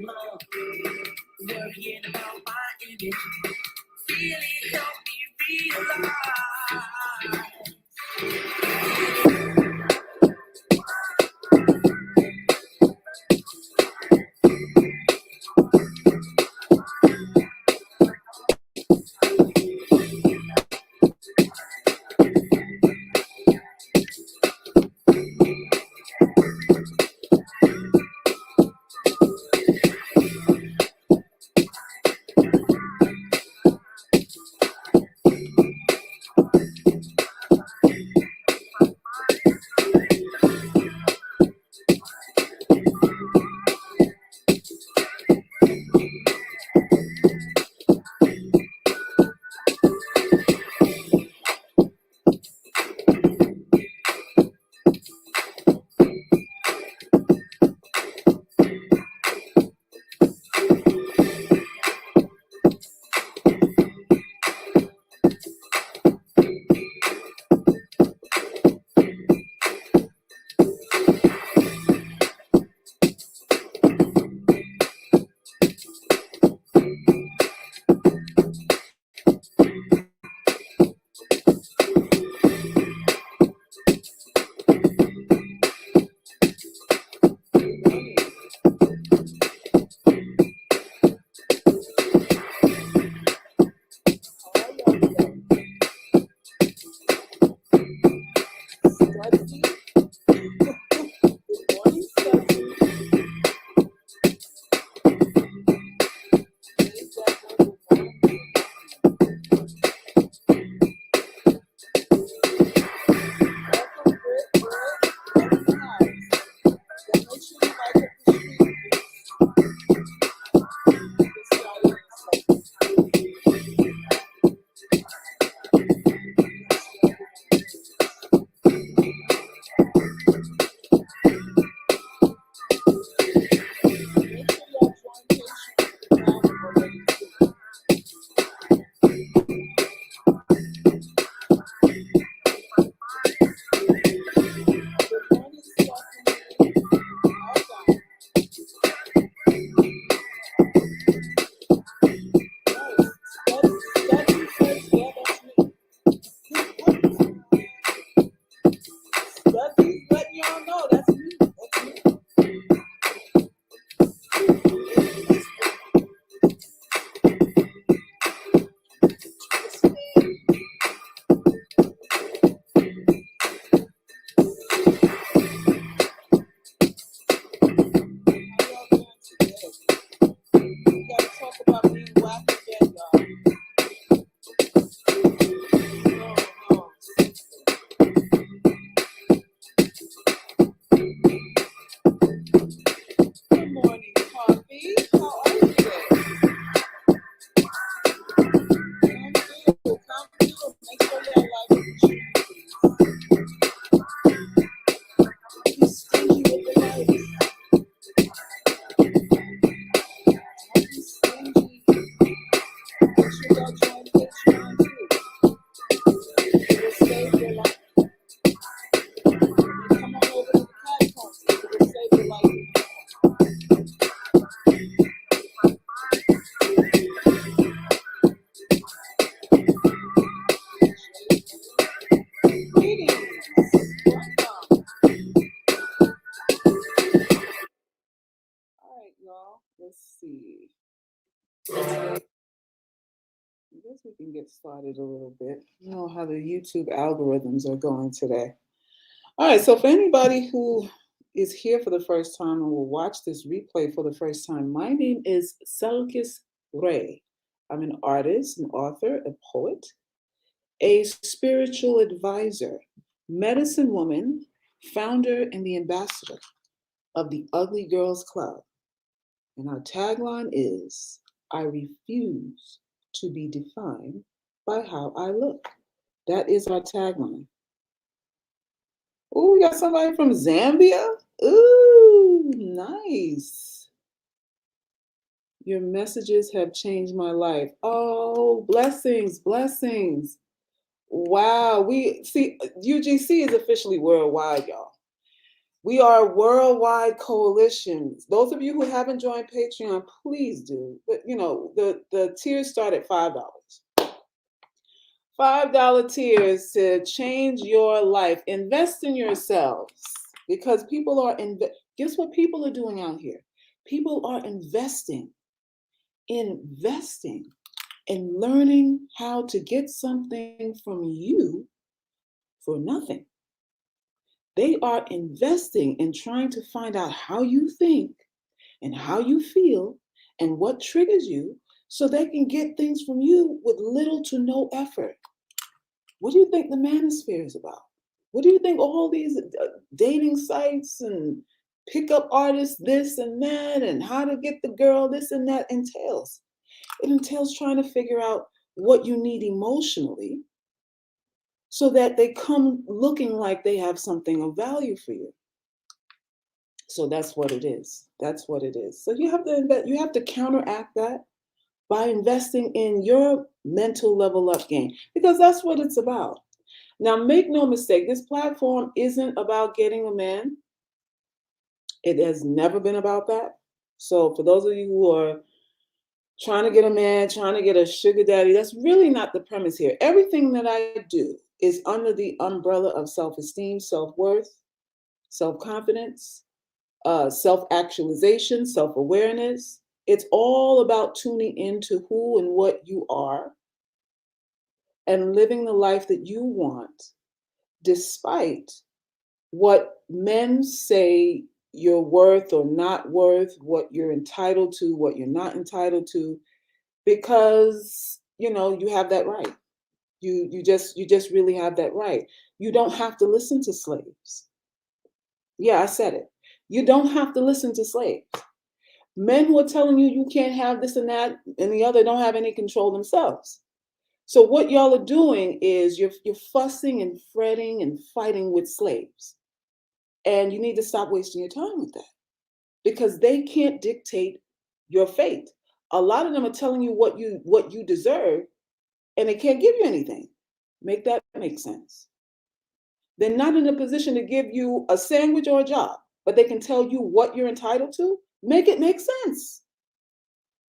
long. Worrying about my image really helped me realize. We can get started a little bit. You know how the YouTube algorithms are going today. All right, so for anybody who is here for the first time and will watch this replay for the first time, my name is Salkis Ray. I'm an artist, an author, a poet, a spiritual advisor, medicine woman, founder, and the ambassador of the Ugly Girls Club. And our tagline is, I refuse to be defined by how I look. That is our tagline. Ooh, we got somebody from Zambia. Ooh, nice. Your messages have changed my life. Oh, blessings, blessings. Wow, we see UGC is officially worldwide, y'all. We are a worldwide coalition. Those of you who haven't joined Patreon, please do. But you know, the tiers start at $5. $5 tiers to change your life. Invest in yourselves because people are guess what people are doing out here? People are investing and learning how to get something from you for nothing. They are investing in trying to find out how you think and how you feel and what triggers you so they can get things from you with little to no effort. What do you think the manosphere is about? What do you think all these dating sites and pickup artists, this and that, and how to get the girl, this and that entails? It entails trying to figure out what you need emotionally so that they come looking like they have something of value for you. So that's what it is. That's what it is. So you have to invest, you have to counteract that by investing in your mental level up game because that's what it's about. Now, make no mistake, this platform isn't about getting a man. It has never been about that. So for those of you who are trying to get a man, trying to get a sugar daddy, that's really not the premise here. Everything that I do is under the umbrella of self-esteem, self-worth, self-confidence, self-actualization, self-awareness. It's all about tuning into who and what you are and living the life that you want, despite what men say you're worth or not worth, what you're entitled to, what you're not entitled to, because you know you have that right. You just really have that right. You don't have to listen to slaves. Yeah, I said it. You don't have to listen to slaves. Men who are telling you you can't have this and that and the other don't have any control themselves. So what y'all are doing is you're fussing and fretting and fighting with slaves. And you need to stop wasting your time with that because they can't dictate your fate. A lot of them are telling you what you deserve and they can't give you anything. Make that make sense. They're not in a position to give you a sandwich or a job, but they can tell you what you're entitled to. Make it make sense.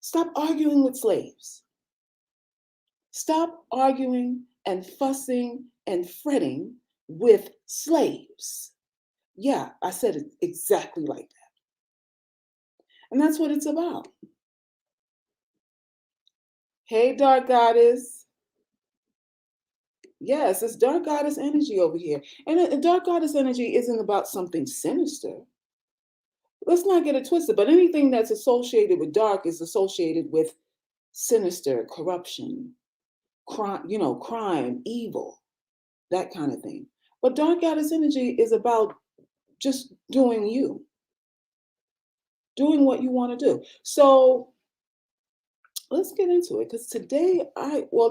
Stop arguing with slaves. Stop arguing and fussing and fretting with slaves. Yeah, I said it exactly like that. And that's what it's about. Hey, dark goddess. Yes, it's dark goddess energy over here. And dark goddess energy isn't about something sinister. Let's not get it twisted, but anything that's associated with dark is associated with sinister, corruption, crime, evil, that kind of thing. But dark goddess energy is about just doing you, doing what you want to do. So let's get into it because today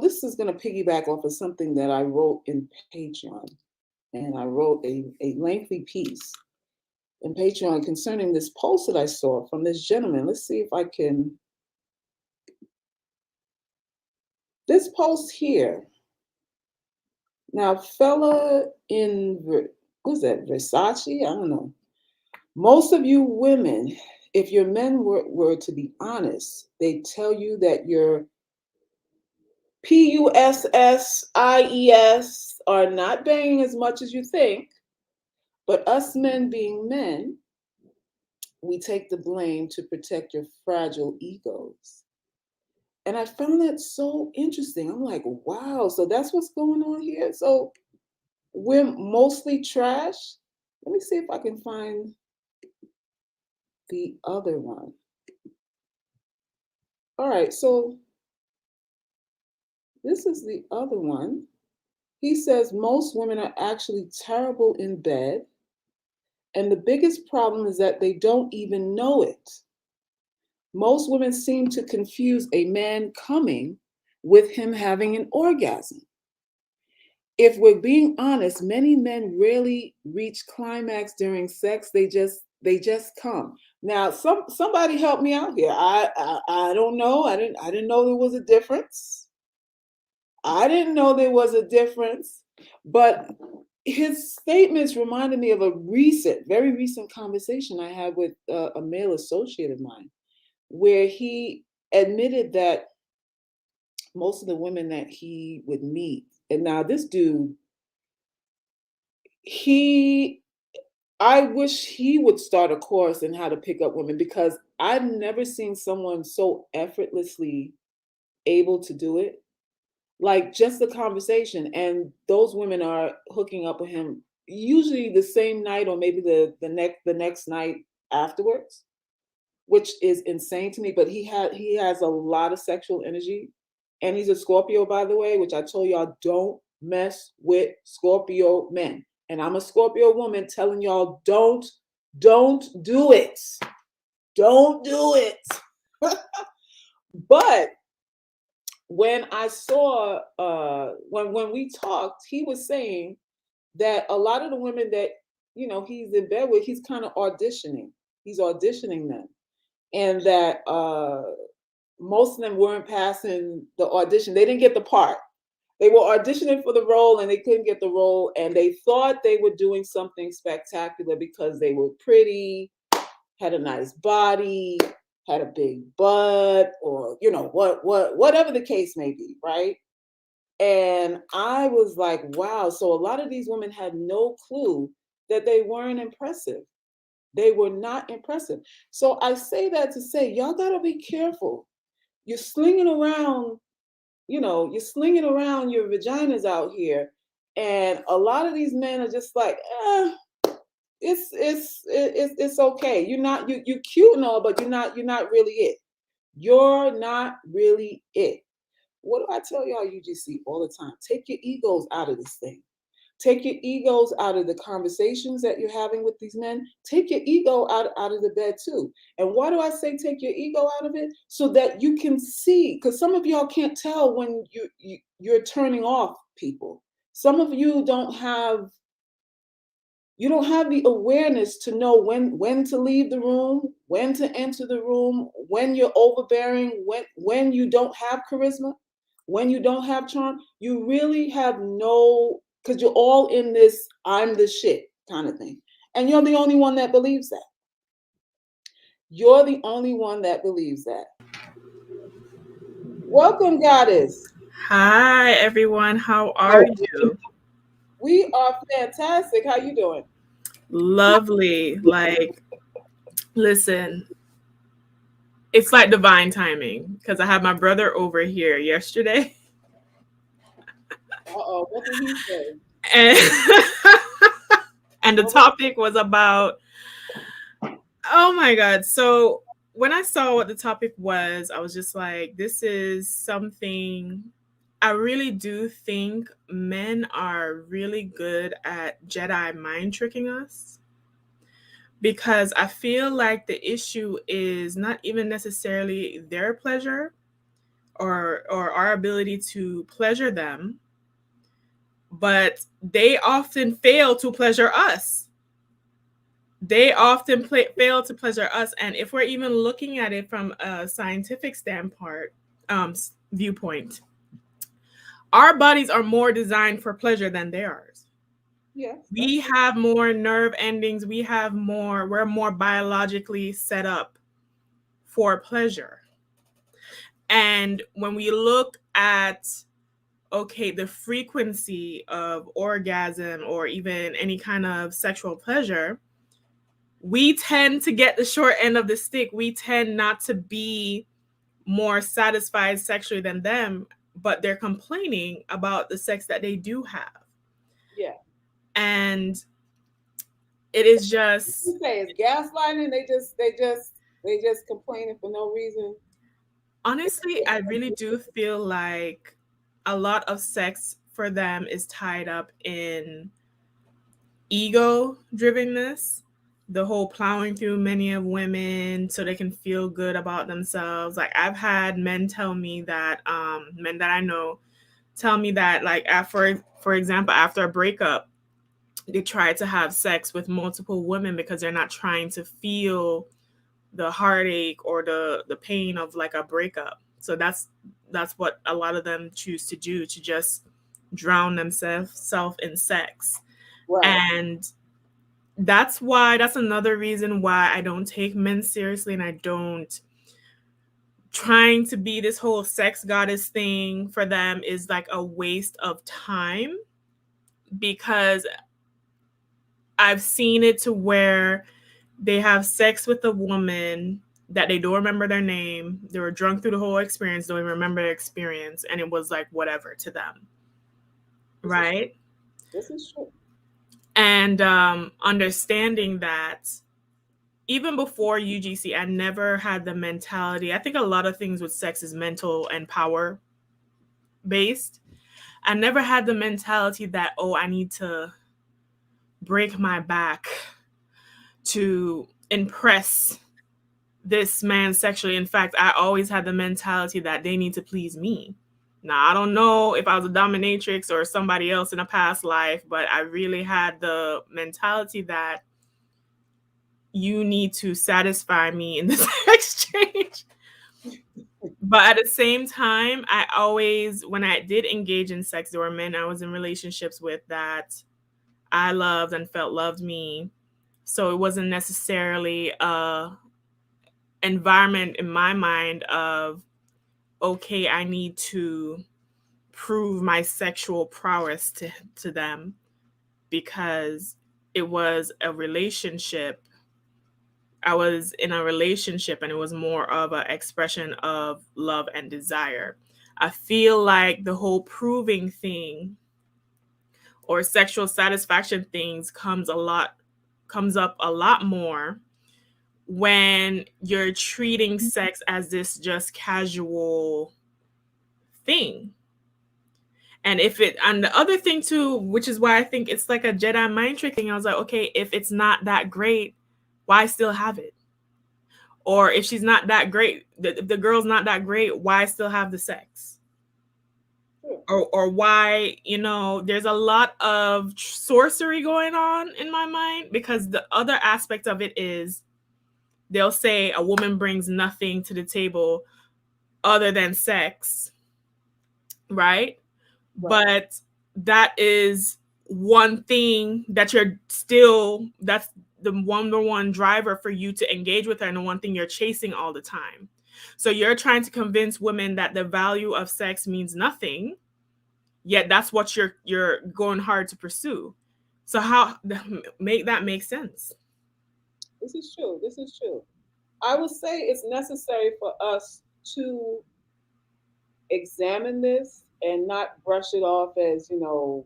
this is going to piggyback off of something that I wrote in Patreon. And I wrote a lengthy piece in Patreon concerning this post that I saw from this gentleman. Let's see if I can. This post here. Now, fella in, what's that, Versace? I don't know. Most of you women, if your men were to be honest, they tell you that your PUSSIES are not banging as much as you think, but us men being men, we take the blame to protect your fragile egos. And I found that so interesting. I'm like, wow, so that's what's going on here. So we're mostly trash. Let me see if I can find the other one. All right, so this is the other one. He says most women are actually terrible in bed. And the biggest problem is that they don't even know it. Most women seem to confuse a man coming with him having an orgasm. If we're being honest, many men rarely reach climax during sex. They just come. Now, somebody help me out here. I don't know. I didn't know there was a difference. I didn't know there was a difference. But his statements reminded me of a very recent conversation I had with a male associate of mine, where he admitted that most of the women that he would meet, and now this dude, he, I wish he would start a course in how to pick up women, because I've never seen someone so effortlessly able to do it. Like, just the conversation, and those women are hooking up with him usually the same night, or maybe the next night afterwards, which is insane to me. But he has a lot of sexual energy, and he's a Scorpio, by the way, which I told y'all, don't mess with Scorpio men. And I'm a Scorpio woman telling y'all, don't do it. Don't do it. But when I saw when we talked, he was saying that a lot of the women that he's in bed with, he's kind of auditioning. He's auditioning them, and that most of them weren't passing the audition. They didn't get the part. They were auditioning for the role and they couldn't get the role, and they thought they were doing something spectacular because they were pretty, had a nice body, had a big butt, or whatever the case may be, right? And I was like, wow. So a lot of these women had no clue that they weren't impressive. They were not impressive. So I say that to say, y'all gotta be careful. You're slinging around, you're slinging around your vaginas out here, and a lot of these men are just like, it's okay. You cute and all, but you're not really it. You're not really it. What do I tell y'all UGC all the time? Take your egos out of this thing. Take your egos out of the conversations that you're having with these men. Take your ego out of the bed too. And why do I say take your ego out of it? So that you can see, because some of y'all can't tell when you're turning off people. Some of you don't have the awareness to know when to leave the room, when to enter the room, when you're overbearing, when you don't have charisma, when you don't have charm. You really have no, because you're all in this I'm the shit kind of thing. And you're the only one that believes that. You're the only one that believes that. Welcome, Goddess. Hi, everyone. How are you? We are fantastic. How you doing? Lovely. Like, listen, it's like divine timing because I had my brother over here yesterday, Uh-oh, what did he say? and and the topic was about, oh my God. So when I saw what the topic was, I was just like, this is something. I really do think men are really good at Jedi mind tricking us, because I feel like the issue is not even necessarily their pleasure or our ability to pleasure them, but they often fail to pleasure us. They often fail to pleasure us, and if we're even looking at it from a scientific standpoint, viewpoint, our bodies are more designed for pleasure than theirs. Yes. We have more nerve endings. We're more biologically set up for pleasure. And when we look at, okay, the frequency of orgasm or even any kind of sexual pleasure, we tend to get the short end of the stick. We tend not to be more satisfied sexually than them, but they're complaining about the sex that they do have. Yeah. And it is just, You say it's gaslighting. They just complaining for no reason. honestly, I really do feel like a lot of sex for them is tied up in ego drivenness, the whole plowing through many of women so they can feel good about themselves. Like, I've had men tell me that, men that I know tell me that, like, after, for example, after a breakup, they try to have sex with multiple women because they're not trying to feel the heartache or the pain of like a breakup. So that's what a lot of them choose to do, to just drown themselves in sex. Right. And that's another reason why I don't take men seriously, and I don't trying to be this whole sex goddess thing for them is like a waste of time, because I've seen it to where they have sex with a woman that they don't remember their name. They were drunk through the whole experience, don't even remember the experience, and it was like whatever to them. This is, Right? this is true. And understanding that even before UGC, I never had the mentality. I think a lot of things with sex is mental and power based. I never had the mentality that, oh, I need to break my back to impress this man sexually. In fact, I always had the mentality that they need to please me. Now, I don't know if I was a dominatrix or somebody else in a past life, but I really had the mentality that you need to satisfy me in this exchange. But at the same time, I always, when I did engage in sex, there were men I was in relationships with that I loved and felt loved me. So it wasn't necessarily a environment in my mind of, okay, I need to prove my sexual prowess to them, because it was a relationship. I was in a relationship and it was more of an expression of love and desire. I feel like the whole proving thing or sexual satisfaction things comes up a lot more when you're treating sex as this just casual thing. And the other thing too, which is why I think it's like a Jedi mind trick thing, I was like, okay, if it's not that great, why still have it? Or if she's not that great, the girl's not that great, why still have the sex? Or why, there's a lot of sorcery going on in my mind, because the other aspect of it is they'll say a woman brings nothing to the table other than sex, right? But that is one thing that that's the number one driver for you to engage with her, and the one thing you're chasing all the time. So you're trying to convince women that the value of sex means nothing, yet that's what you're going hard to pursue. So how make that make sense? This is true. This is true. I would say it's necessary for us to examine this and not brush it off as, men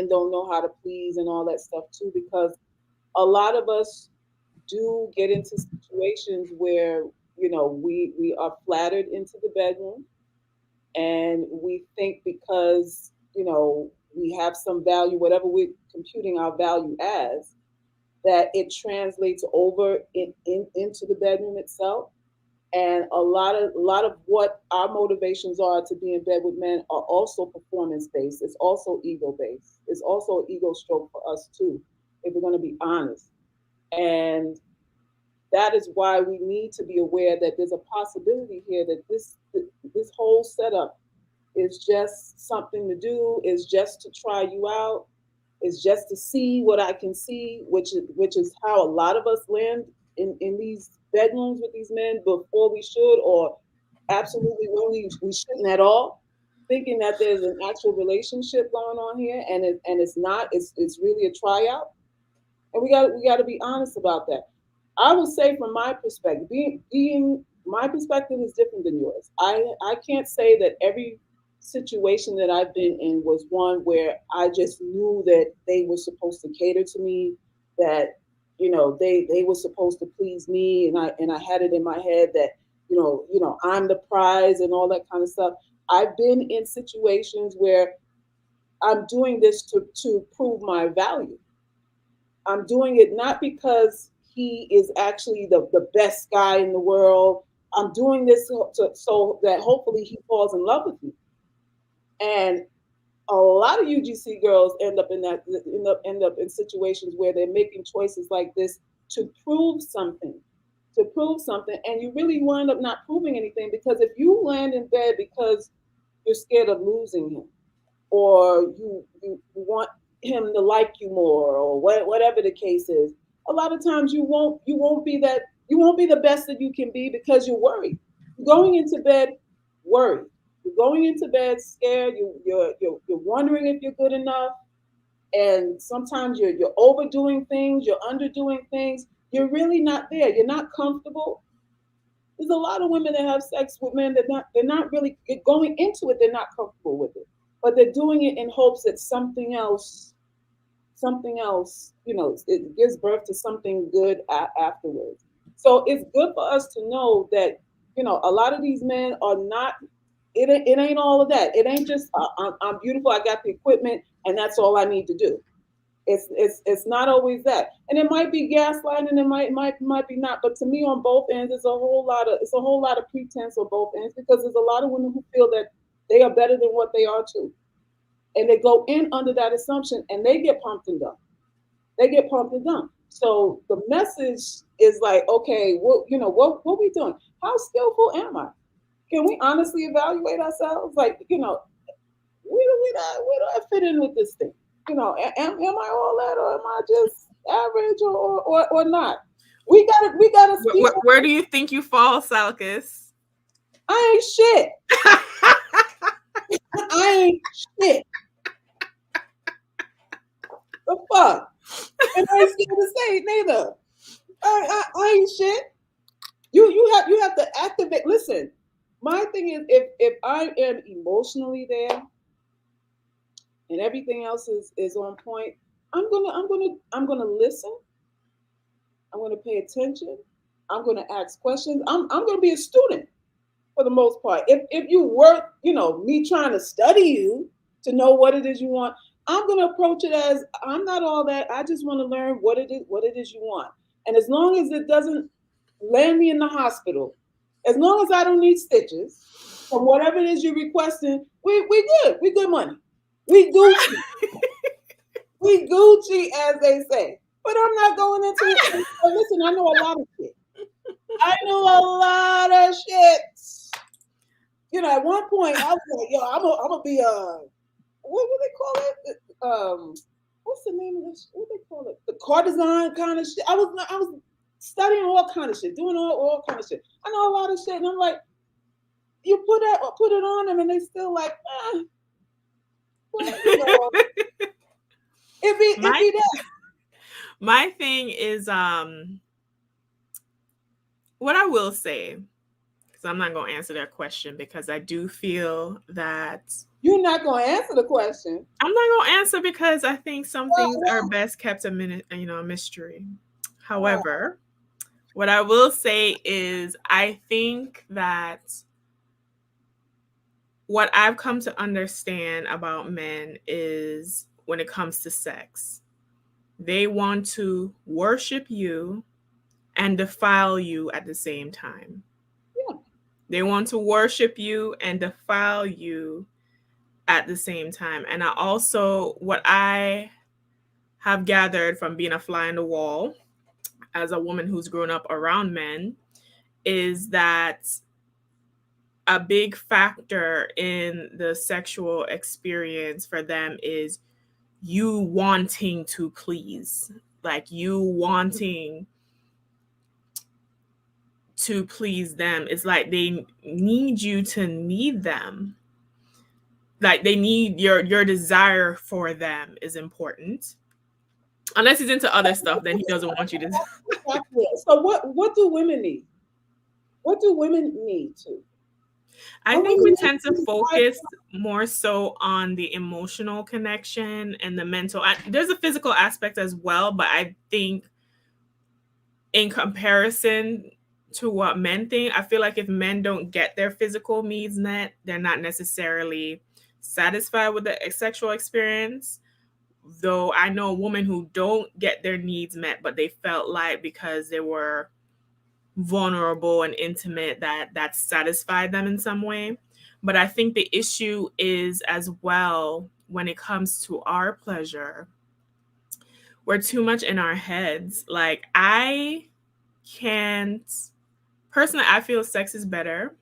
don't know how to please and all that stuff too, because a lot of us do get into situations where, we are flattered into the bedroom, and we think because, we have some value, whatever we're computing our value as, that it translates over into the bedroom itself. And a lot of what our motivations are to be in bed with men are also performance based. It's also ego based. It's also an ego stroke for us too, if we're going to be honest. And that is why we need to be aware that there's a possibility here that this whole setup is just something to do, is just to try you out, is just to see what I can see, which is how a lot of us land in these bedrooms with these men before we should, or absolutely when we shouldn't at all, thinking that there's an actual relationship going on here, and it's not. It's really a tryout, and we got to be honest about that. I would say from my perspective, being my perspective is different than yours. I can't say that every situation that I've been in was one where I just knew that they were supposed to cater to me, that they were supposed to please me, and I had it in my head that I'm the prize and all that kind of stuff. I've been in situations where I'm doing this to prove my value. I'm doing it not because he is actually the best guy in the world. I'm doing this so that hopefully he falls in love with me. And a lot of UGC girls end up in situations where they're making choices like this to prove something, and you really wind up not proving anything, because if you land in bed because you're scared of losing him, or you want him to like you more, or whatever the case is. A lot of times you won't be that, you won't be the best that you can be because you're worried. You're going into bed worried. You're going into bed scared. You're wondering if you're good enough, and sometimes you're overdoing things, you're underdoing things. You're really not there. You're not comfortable. There's a lot of women that have sex with men that they're not really going into it. They're not comfortable with it, but they're doing it in hopes that something else, it gives birth to something good afterwards. So it's good for us to know that, a lot of these men are not. It ain't all of that. It ain't just I'm beautiful. I got the equipment, and that's all I need to do. It's not always that, and it might be gaslighting, and it might be not. But to me, on both ends, it's a whole lot of pretense on both ends, because there's a lot of women who feel that they are better than what they are too, and they go in under that assumption, and they get pumped and dumped. They get pumped and dumped. So the message is like, okay, what we doing? How skillful am I? Can we honestly evaluate ourselves? Like, where do I fit in with this thing? Am I all that, or am I just average, or not? We gotta speak. Where do you think you fall, Salkis? I ain't shit. I ain't shit. The fuck? And I ain't scared to say it neither. I ain't shit. You have to activate. Listen, my thing is, if I am emotionally there and everything else is on point, I'm gonna listen. I'm gonna pay attention. I'm gonna ask questions. I'm gonna be a student for the most part. If you work, me trying to study you to know what it is you want, I'm gonna approach it as, I'm not all that. I just want to learn what it is you want. And as long as it doesn't land me in the hospital, as long as I don't need stitches from whatever it is you're requesting, we good. We good money. We Gucci. We Gucci, as they say. But I'm not going into it. Listen, I know a lot of shit. I know a lot of shit. At one point I was like, yo, I'm gonna be what do they call it? What's the name of this? What do they call it? The courtesan kind of shit. I was studying all kind of shit, doing all kind of shit. I know a lot of shit, and I'm like, you put it on them, and they still like, well, it be that. My thing is, what I will say, because I'm not going to answer that question, because I do feel that you're not going to answer the question. I'm not going to answer because I think some things are best kept a mystery. However, what I will say is, I think that what I've come to understand about men is, when it comes to sex, they want to worship you and defile you at the same time. Yeah. They want to worship you and defile you at the same time. And what I have gathered from being a fly on the wall as a woman who's grown up around men, is that a big factor in the sexual experience for them is you wanting to please, like you wanting to please them. It's like they need you to need them. Like they need your desire for them is important. Unless he's into other stuff, then he doesn't want you to. So what do women need? What do women need to? I think we tend to focus more so on the emotional connection and the mental. There's a physical aspect as well, but I think in comparison to what men think, I feel like if men don't get their physical needs met, they're not necessarily satisfied with the sexual experience. Though I know women who don't get their needs met, but they felt like because they were vulnerable and intimate, that satisfied them in some way. But I think the issue is, as well, when it comes to our pleasure, we're too much in our heads. Like I feel sex is better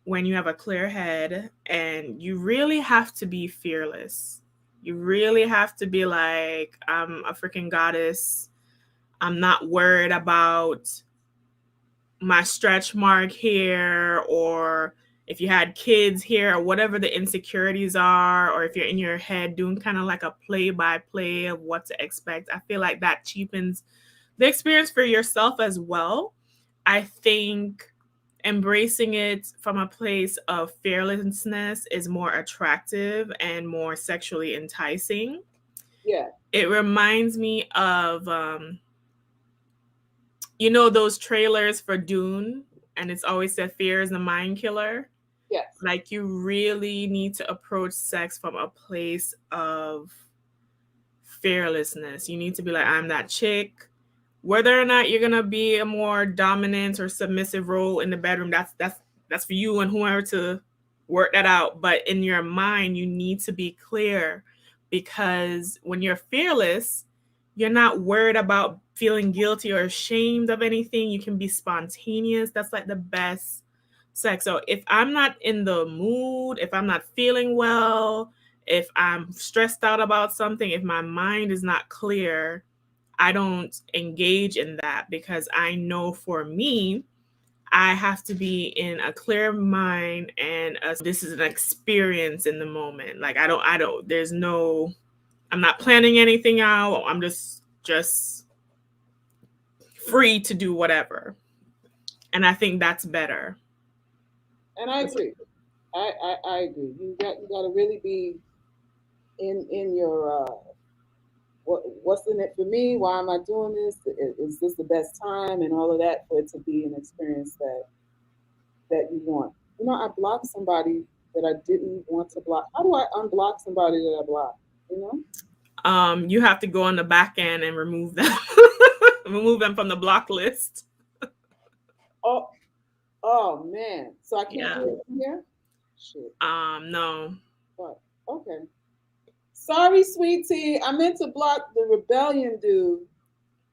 when you have a clear head, and you really have to be fearless You really have to be like, I'm a freaking goddess. I'm not worried about my stretch mark here, or if you had kids here, or whatever the insecurities are, or if you're in your head doing kind of like a play by play of what to expect. I feel like that cheapens the experience for yourself as well. I think embracing it from a place of fearlessness is more attractive and more sexually enticing. Yeah. It reminds me of, you know, those trailers for Dune, and it's always said fear is the mind killer. Yes. Like, you really need to approach sex from a place of fearlessness. You need to be like, I'm that chick. Whether or not you're gonna be a more dominant or submissive role in the bedroom, that's for you and whoever to work that out. But in your mind, you need to be clear, because when you're fearless, you're not worried about feeling guilty or ashamed of anything. You can be spontaneous. That's like the best sex. So if I'm not in the mood, if I'm not feeling well, if I'm stressed out about something, if my mind is not clear, I don't engage in that, because I know for me, I have to be in a clear mind, and this is an experience in the moment. Like, there's no, I'm not planning anything out. I'm just free to do whatever. And I think that's better. And I agree. I agree. You got to really be in your what's in it for me? Why am I doing this? Is this the best time? And all of that for it to be an experience that you want. You know, I blocked somebody that I didn't want to block. How do I unblock somebody that I blocked? You know? You have to go on the back end and remove them. Remove them from the block list. Oh, oh man. So I can't Yeah. do it from here? Shit. No. But okay. Sorry, sweetie. I meant to block the rebellion dude.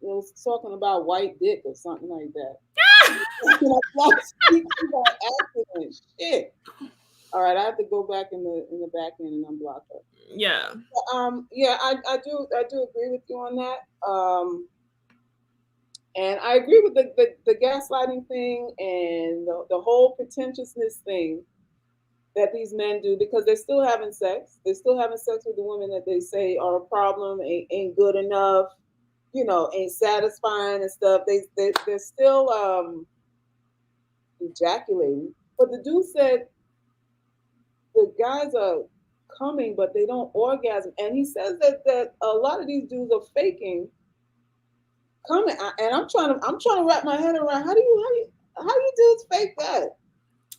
It was talking about white dick or something like that. I blocked sweetie by accident. Shit. All right, I have to go back in the back end and unblock her. Yeah. Yeah, I do agree with you on that. And I agree with the gaslighting thing and the whole pretentiousness thing that these men do, because they're still having sex. They're still having sex with the women that they say are a problem, ain't good enough, ain't satisfying and stuff. They're still ejaculating. But the dude said the guys are coming, but they don't orgasm. And he says that a lot of these dudes are faking coming. And I'm trying to wrap my head around how you dudes fake that?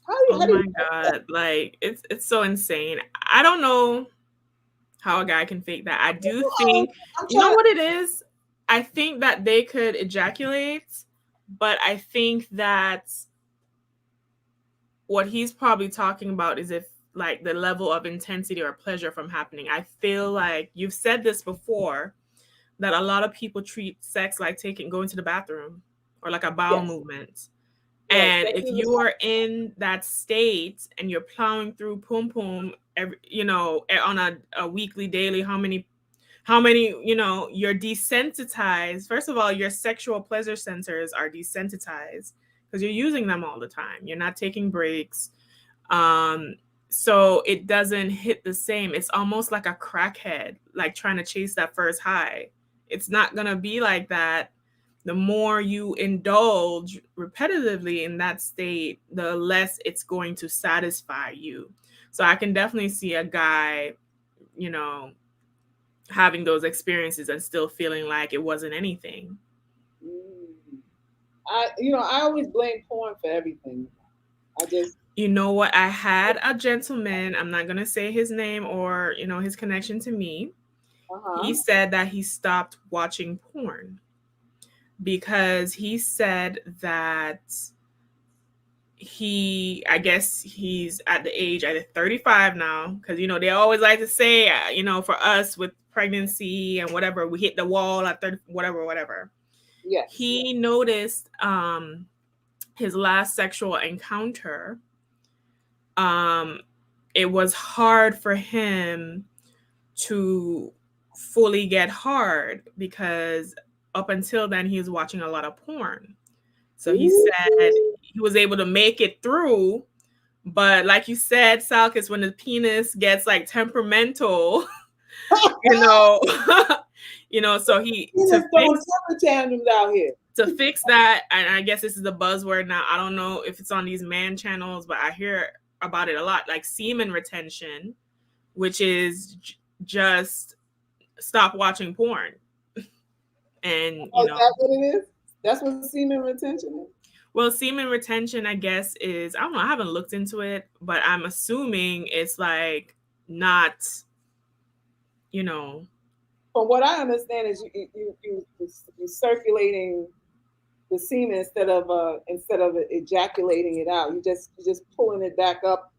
Oh How do you my fake that? god, like it's so insane. I don't know how a guy can fake that. I do think, I'm you know trying what it is? I think that they could ejaculate, but I think that what he's probably talking about is if, like, the level of intensity or pleasure from happening. I feel like you've said this before, that a lot of people treat sex like going to the bathroom, or like a bowel yes, movement. right. And Sex if is you are in that state and you're plowing through pum pum on a weekly, daily, how many, you're desensitized. First of all, your sexual pleasure centers are desensitized because you're using them all the time. You're not taking breaks. Um, so it doesn't hit the same. It's almost like a crackhead, like trying to chase that first high. It's not going to be like that. The more you indulge repetitively in that state, the less it's going to satisfy you. So I can definitely see a guy, you know, having those experiences and still feeling like it wasn't anything. mm, I always blame porn for everything. I just You know what? I had a gentleman, I'm not going to say his name or, his connection to me. He uh-huh. said that he stopped watching porn because he said that I guess he's at the age at 35 now, because they always like to say, for us with pregnancy and whatever, we hit the wall at 30, whatever. Yes. He noticed his last sexual encounter, um it was hard for him to fully get hard, because up until then he was watching a lot of porn. So he said Ooh. he was able to make it through, but like you said, Salkis, when the penis gets like temperamental, you know, so he He was throwing temper tantrums out here. to fix that, and I guess this is the buzzword now. I don't know if it's on these man channels, but I hear about it a lot, like semen retention, which is just stop watching porn. And Oh, is that what it is? That's what semen retention is? well, semen retention, I guess, is, I don't know, I haven't looked into it, but I'm assuming it's like not, you know. From what I understand is you circulating the semen instead of ejaculating it out. You just pulling it back up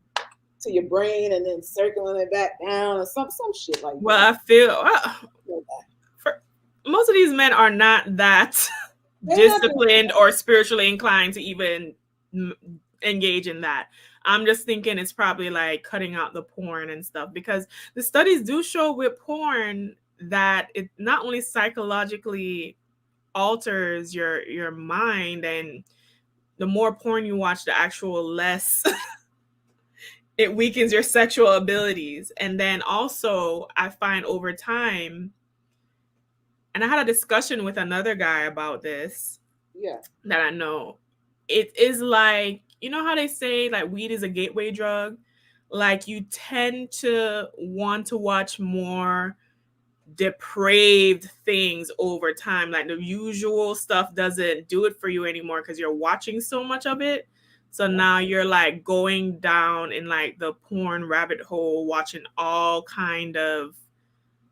to your brain and then circling it back down or some shit like Well, that. I feel for, most of these men are not that disciplined or spiritually inclined to even engage in that. I'm just thinking it's probably like cutting out the porn and stuff, because the studies do show with porn that it not only psychologically alters your mind, and the more porn you watch, the actual less it weakens your sexual abilities. And then also I find over time, and I had a discussion with another guy about this, Yeah, that I know, it is like, you know how they say like weed is a gateway drug? Like you tend to want to watch more depraved things over time. Like the usual stuff doesn't do it for you anymore because you're watching so much of it. So now you're like going down in like the porn rabbit hole, watching all kind of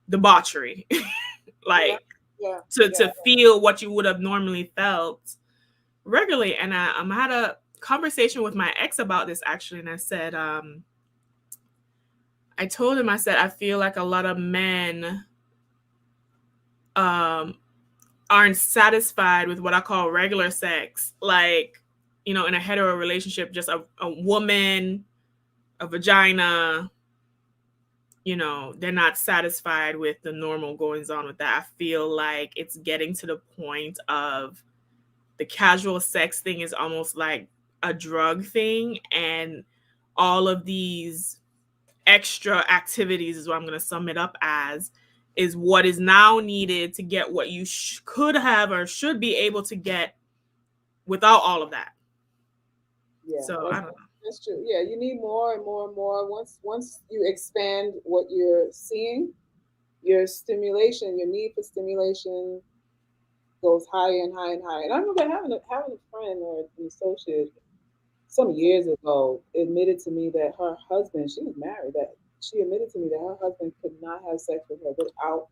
debauchery. Like to feel what you would have normally felt regularly. And I had a conversation with my ex about this actually, and I said, I told him, I said, I feel like a lot of men aren't satisfied with what I call regular sex. Like, in a hetero relationship, just a woman, a vagina, they're not satisfied with the normal goings on with that. I feel like it's getting to the point of the casual sex thing is almost like a drug thing, and all of these extra activities is what I'm going to sum it up as, is what is now needed to get what you could have or should be able to get without all of that. Yeah, so I don't know. That's true. Yeah, you need more and more and more. Once you expand what you're seeing, your stimulation, your need for stimulation goes higher and higher and higher. And I remember having a friend or an associate some years ago admitted to me that her husband, she was married, that she admitted to me that her husband could not have sex with her without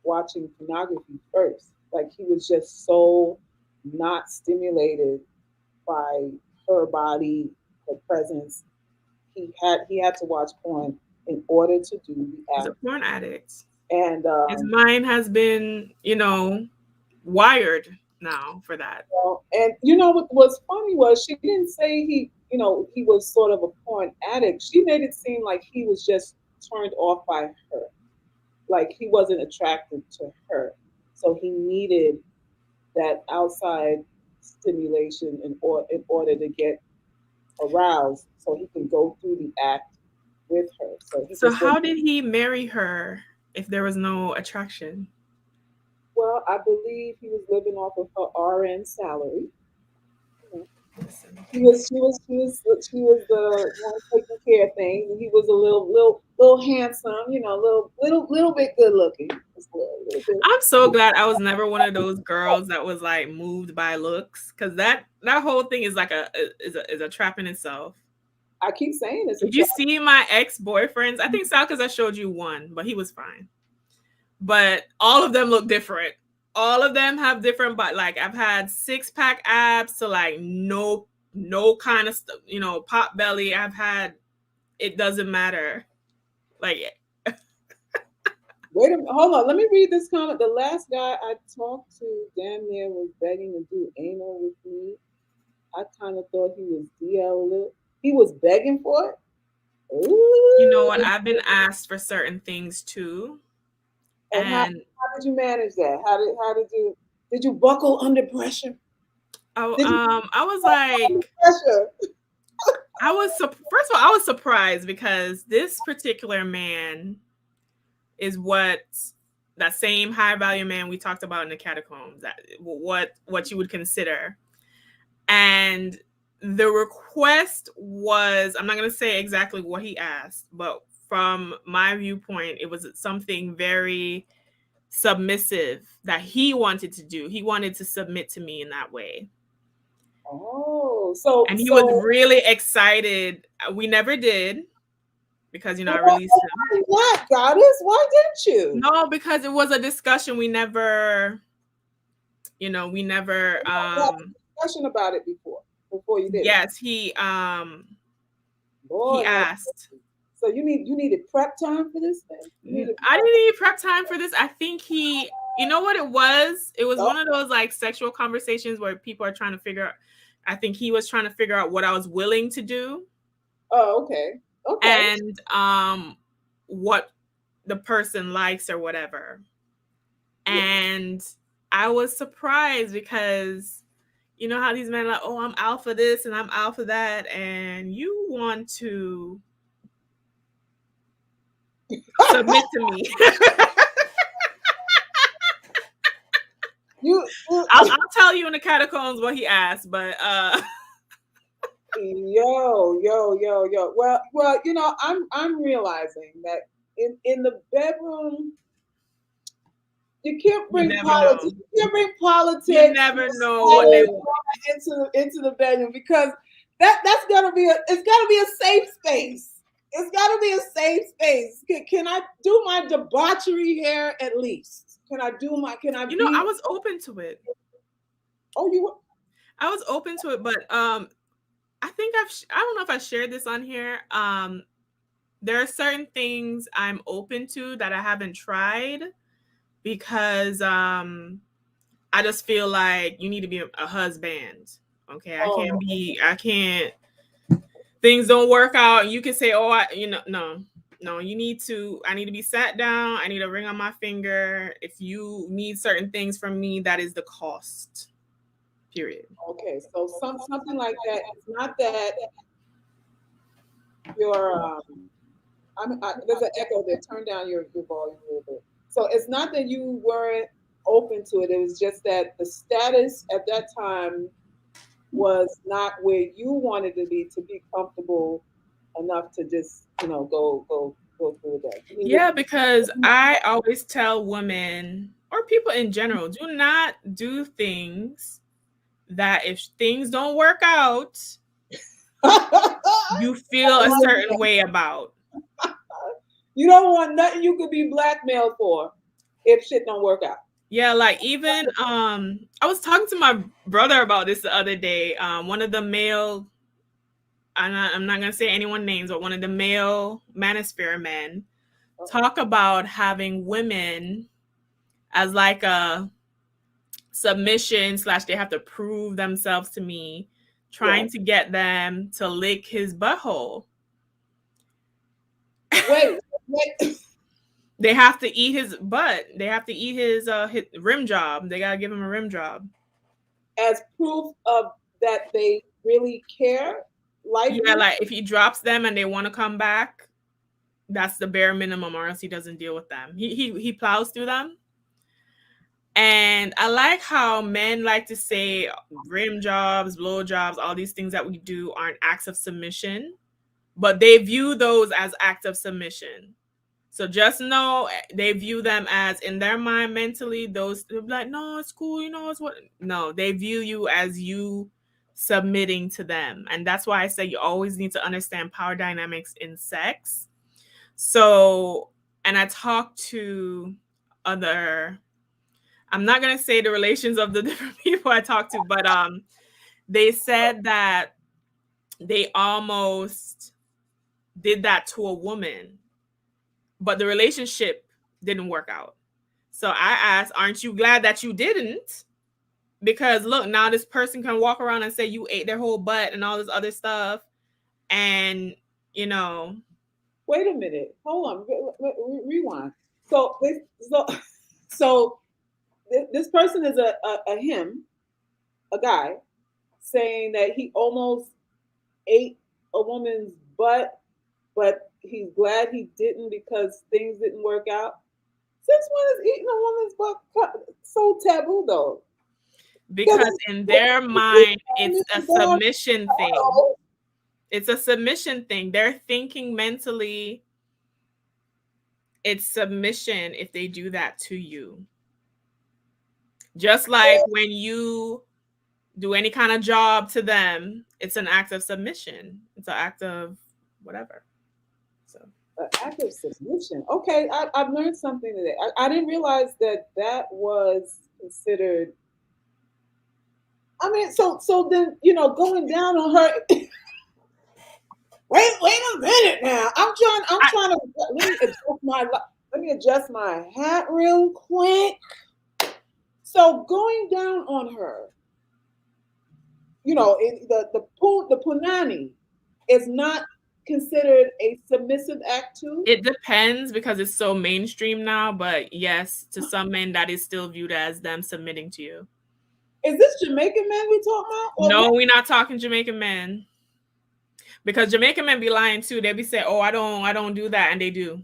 watching pornography first. Like he was just so not stimulated by her body, her presence. He had to watch porn in order to do the He's act. a porn addict, And his mind has been wired now for that. and you know what was funny was she didn't say he was sort of a porn addict. She made it seem like he was just turned off by her, like he wasn't attracted to her, so he needed that outside stimulation in order to get aroused, so he can go through the act with her. So how did he marry her if there was no attraction? Well, I believe he was living off of her RN salary. She was the one taking care of things, and he was a little handsome, little bit good looking. I'm so glad I was never one of those girls that was like moved by looks, because that whole thing is like is a trap in itself. I keep saying this. Did you see my ex-boyfriends? I think Sal, because I showed you one, but he was fine. But all of them look different. All of them have different, but like I've had 6-pack abs to like no kind of stuff, pot belly. I've had, it doesn't matter. Like, wait a minute, hold on. Let me read this comment. The last guy I talked to damn near was begging to do anal with me. I kind of thought he was DL. He was begging for it. Ooh. You know what? I've been asked for certain things too. And how And did you manage that? Did you buckle under pressure? Did you I was buckle under like, pressure? first of all, I was surprised because this particular man is that same high value man we talked about in the catacombs, that what you would consider. And the request was, I'm not going to say exactly what he asked, but from my viewpoint, it was something very submissive that he wanted to do. He wanted to submit to me in that way. Oh, And he was really excited. We never did, because I released him. Why, Goddess? Why didn't you? No, because it was a discussion. We never had a discussion about it before you did yes, he Lord, asked. So you needed prep time for this thing? I didn't need prep time for this. I think you know what it was? It was one of those like sexual conversations where people are trying to figure out. I think he was trying to figure out what I was willing to do. Oh, okay. Okay. And what the person likes or whatever. And I was surprised because you know how these men are like, oh, I'm alpha this and I'm alpha that, and you want to submit to me. I'll tell you in the catacombs what he asked, but yo. Well, I'm realizing that in the bedroom you can't bring politics. Know. You can't bring politics. You never know what they want into the bedroom, because it's gotta be a safe space. It's gotta be a safe space. Can I do my debauchery here at least? Can I? I was open to it. Oh, you were? I was open to it, but I think I don't know if I shared this on here. There are certain things I'm open to that I haven't tried because I just feel like you need to be a husband. Okay, I can't. Things don't work out. You can say, oh, no, you need to. I need to be sat down. I need a ring on my finger. If you need certain things from me, that is the cost. Period. Okay, so something like that. It's not that you're. There's an echo there. Turn down your volume a little bit. So it's not that you weren't open to it. It was just that the status at that time was not where you wanted to be comfortable enough to just go through that. Yeah, because I always tell women or people in general, do not do things that if things don't work out, you feel a certain way about. You don't want nothing you could be blackmailed for if shit don't work out. Yeah, like even I was talking to my brother about this the other day. One of the male, I'm not gonna say anyone's names, but one of the male manosphere men talk about having women as like a submission / they have to prove themselves to me, trying to get them to lick his butthole. Wait. They have to eat his butt. They have to eat his rim job. They gotta give him a rim job as proof of that they really care. Like if he drops them and they want to come back, that's the bare minimum, or else he doesn't deal with them. He plows through them. And I like how men like to say rim jobs, blow jobs, all these things that we do aren't acts of submission, but they view those as acts of submission. So just know they view them as, in their mind, mentally, they're like, no, it's cool, it's what. No, they view you as you submitting to them. And that's why I say you always need to understand power dynamics in sex. So, and I talked to I'm not going to say the relations of the different people I talked to, but they said that they almost did that to a woman, but the relationship didn't work out. So I asked, aren't you glad that you didn't? Because look, now this person can walk around and say you ate their whole butt and all this other stuff. And, Wait a minute. Hold on. Rewind. So so this person is a him, a guy, saying that he almost ate a woman's butt, but he's glad he didn't because things didn't work out. Since when is eating a woman's butt so taboo though? Because in their mind, it's a submission thing. It's a submission thing. They're thinking mentally it's submission if they do that to you. Just like when you do any kind of job to them, it's an act of submission. It's an act of whatever. So an act of submission. Okay, I've learned something today. I didn't realize that was considered. I mean, so then going down on her. Wait a minute now. I'm trying to let me adjust my hat real quick. So going down on her, the punani is not considered a submissive act too? It depends because it's so mainstream now, but yes, to some men that is still viewed as them submitting to you. Is this Jamaican men we talking about? No, we're not talking Jamaican men. Because Jamaican men be lying too. They be saying, "Oh, I don't do that," and they do.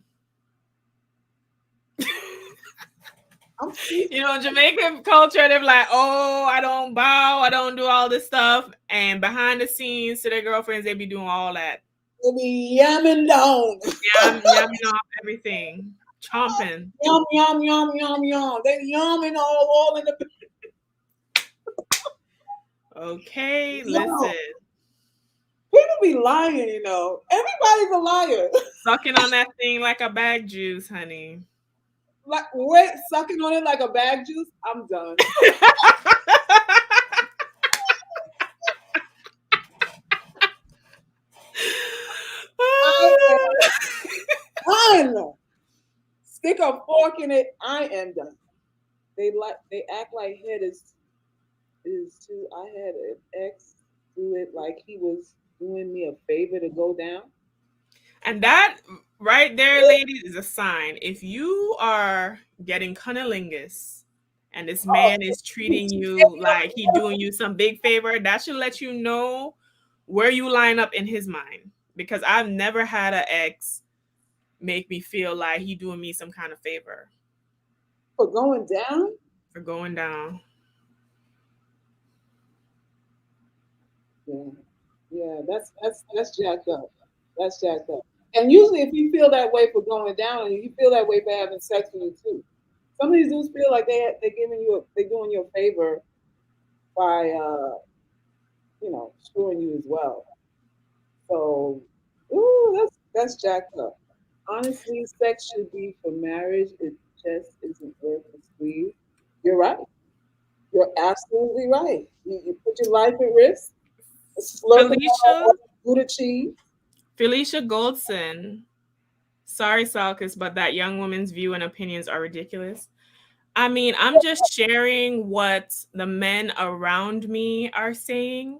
Jamaican culture, they're like, "Oh, I don't bow, I don't do all this stuff," and behind the scenes to their girlfriends, they be doing all that. They be yamming down, yamming off everything, chomping, yum. They yamming all in the. Okay, listen. People be lying, Everybody's a liar. Sucking on that thing like a bag juice, honey. Like, wait, sucking on it like a bag juice? I'm done. I am done. Stick a fork in it. I am done. They act like head is too. I had an ex do it like he was doing me a favor to go down. And that right there, ladies, is a sign. If you are getting cunnilingus and this man is treating you like he doing you some big favor, that should let you know where you line up in his mind. Because I've never had an ex make me feel like he doing me some kind of favor. For going down? For going down. Yeah, that's jacked up. That's jacked up. And usually, if you feel that way for going down, you feel that way for having sex with you too. Some of these dudes feel like they're doing you a favor by screwing you as well. So, that's jacked up. Honestly, sex should be for marriage. It just isn't worth the squeeze. You're right. You're absolutely right. You put your life at risk. Felicia Goldson. Sorry, Salkis, but that young woman's view and opinions are ridiculous. I mean, I'm just sharing what the men around me are saying.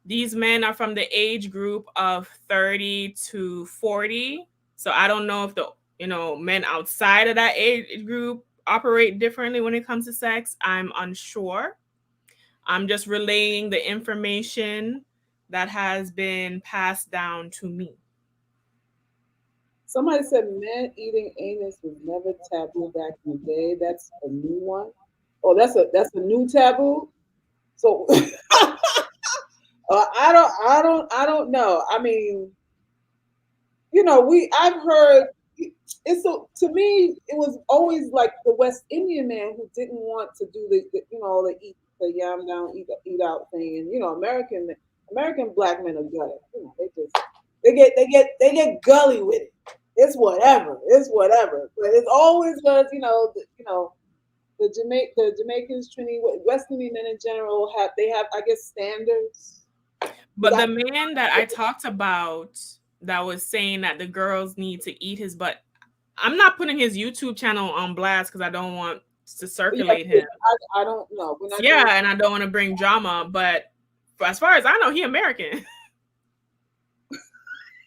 These men are from the age group of 30 to 40. So I don't know if the men outside of that age group operate differently when it comes to sex. I'm unsure. I'm just relaying the information that has been passed down to me. Somebody said men eating anus was never taboo back in the day. That's a new one. Oh, that's a new taboo. So I don't know. I mean, I've heard it's to me it was always like the West Indian man who didn't want to do the eat the yam down eat out thing, and American black men are gutted. They get gully with it. It's whatever. But it always was, the Jamaicans, Trinity, West Indian men in general have I guess standards. But the man that I talked about that was saying that the girls need to eat his butt, I'm not putting his YouTube channel on blast because I don't want to circulate him. I don't know. And I don't want to bring drama, but as far as I know, he American.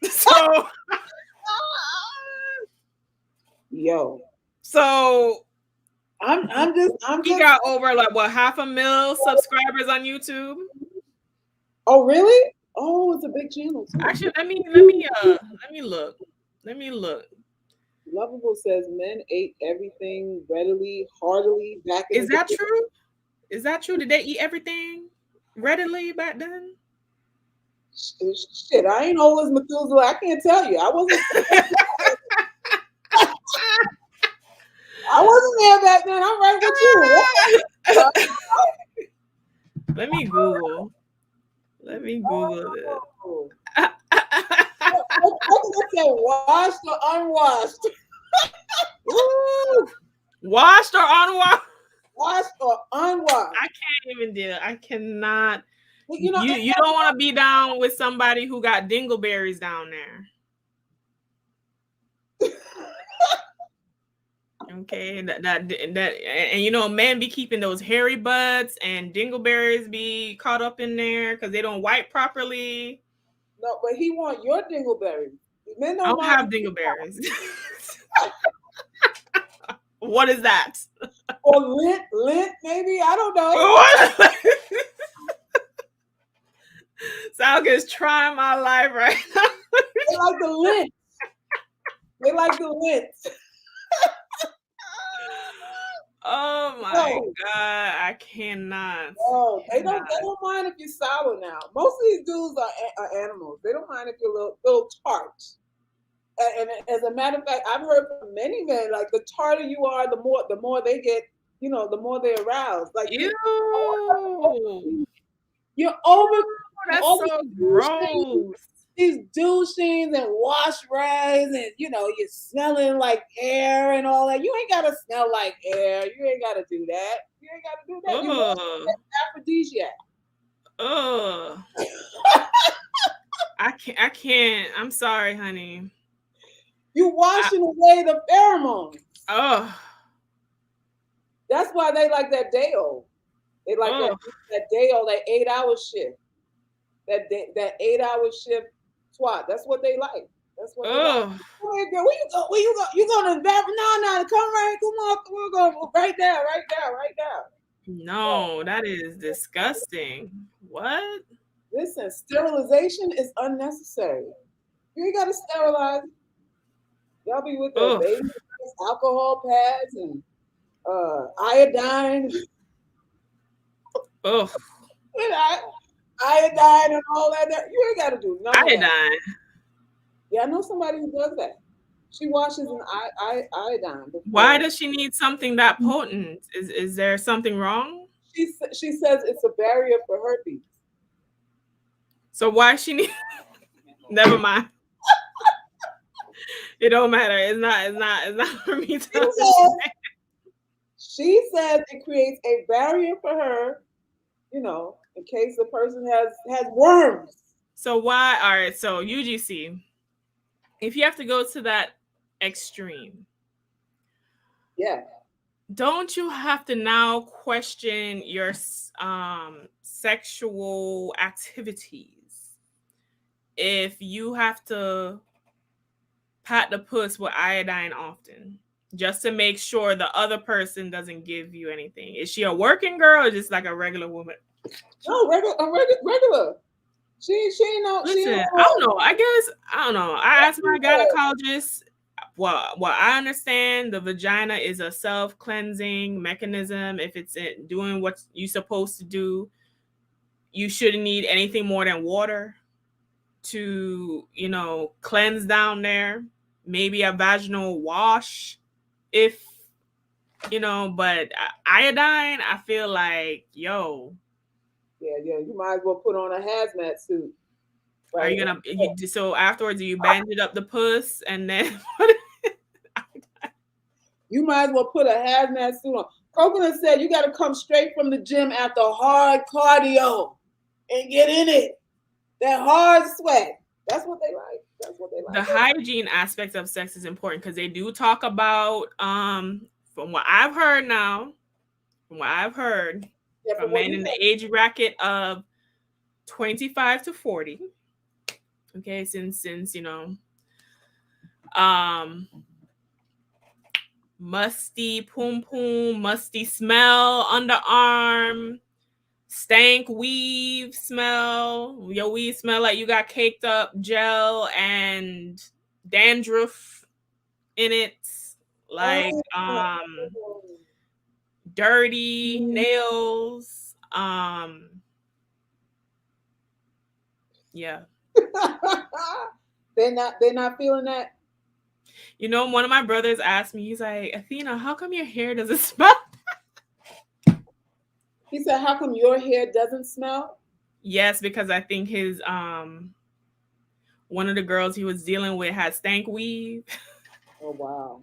So Yo, So I'm he just. got over like what 500,000 subscribers on YouTube. Oh, really? Oh, it's a big channel too. Actually, let me look. Let me look. Lovable says men ate everything readily, heartily back in Is the that day. true? Is that true? Did they eat everything readily back then? Shit, I ain't old as Methuselah. I can't tell you. I wasn't. I wasn't there back then. I'm right with you. Let me Google. Let me Google this. What say, washed or unwashed? Ooh. Washed or unwashed? Washed or unwashed? I can't even deal. I cannot. You know, You don't want to be down with somebody who got dingleberries down there. Okay, that and you know, men be keeping those hairy butts and dingleberries be caught up in there because they don't wipe properly. No, but he want your dingleberry. Men I don't don't mind. have dingleberries. What is that? Or lint, maybe. I don't know. Salkis trying my life right now. They like the lint. They like the lint. Oh my God, I cannot. Oh, they don't mind if you're sour now. Most of these dudes are animals. They don't mind if you're a little tart. And as a matter of fact, I've heard from many men, like the tartar you are, the more they get, you know, the more they arouse. Like Ew. you're over. That's all so gross. These douchings and wash rags, and you know you're smelling like air and all that. You ain't gotta smell like air. You ain't gotta do that. You ain't gotta do that. You're aphrodisiac. Ugh. I can't. I'm sorry, honey. You washing away the pheromones. Oh. That's why they like that day-o. They like that day-o, that 8-hour shift. That 8-hour shift twat. That's what they like. That's what they like. Come here, girl. Where you go? Where you go? You go to the bathroom? No, come right. Come on. We're going right there. No, that is disgusting. What? Listen, sterilization is unnecessary. You ain't gotta sterilize. Y'all be with the baby alcohol pads and iodine. Iodine and all that. You ain't gotta do nothing. Iodine. Yeah, I know somebody who does that. She washes in iodine. Why does she need something that potent? Is there something wrong? She says it's a barrier for herpes. So why she need? Never mind. It don't matter. It's not for me to understand. She says it creates a barrier for her, you know, in case the person has worms. So why? All right. So UGC, if you have to go to that extreme, yeah, don't you have to now question your sexual activities if you have to pat the puss with iodine often just to make sure the other person doesn't give you anything? Is she a working girl or just like a regular woman? No, regular. She ain't no. Listen, I don't know. I don't know. I asked my gynecologist. Well, I understand the vagina is a self-cleansing mechanism. If it's doing what you're supposed to do, you shouldn't need anything more than water to, you know, cleanse down there. Maybe a vaginal wash, if you know. But iodine, I feel like, yo. Yeah. You might as well put on a hazmat suit. Right? Are you gonna? So afterwards, do you bandage up the puss and then? You might as well put a hazmat suit on. Coconut said you got to come straight from the gym after hard cardio and get in it. That hard sweat. That's what they like. The hygiene aspect of sex is important because they do talk about, from what I've heard from men in the age bracket of 25 to 40. Okay, since you know, musty poom poom, musty smell, underarm, stank weave smell. Your weave smell like you got caked up gel and dandruff in it. Like Oh. dirty nails. Yeah. They're not feeling that. You know, one of my brothers asked me, he's like, Athena, how come your hair doesn't smell? He said, "How come your hair doesn't smell?" Yes, because I think his one of the girls he was dealing with had stank weave. Oh wow.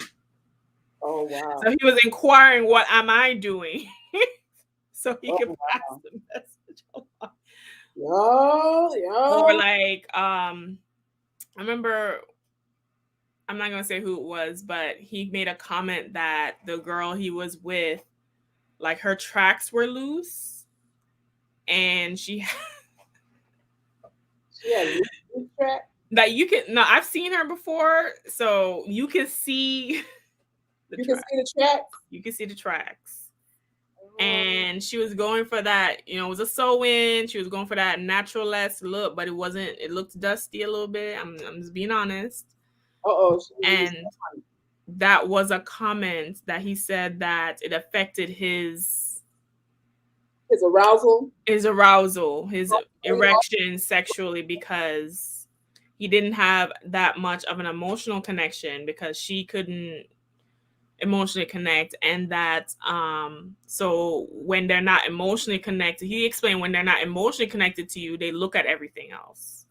Oh wow. So he was inquiring, what am I doing? So he Oh could pass wow. the message along. Yo. Or like, I remember, I'm not gonna say who it was, but he made a comment that the girl he was with, like her tracks were loose, and she She had loose track. that you can no, I've seen her before, so you can see the You can track. see the tracks. You can see the tracks. Oh. And she was going for that, it was a sew-in. She was going for that natural-less look, but it wasn't. It looked dusty a little bit. I'm just being honest. Uh-oh. And that was a comment that he said that it affected his arousal, his erection sexually, because he didn't have that much of an emotional connection, because she couldn't emotionally connect, and that so when they're not emotionally connected, he explained, when they're not emotionally connected to you, they look at everything else.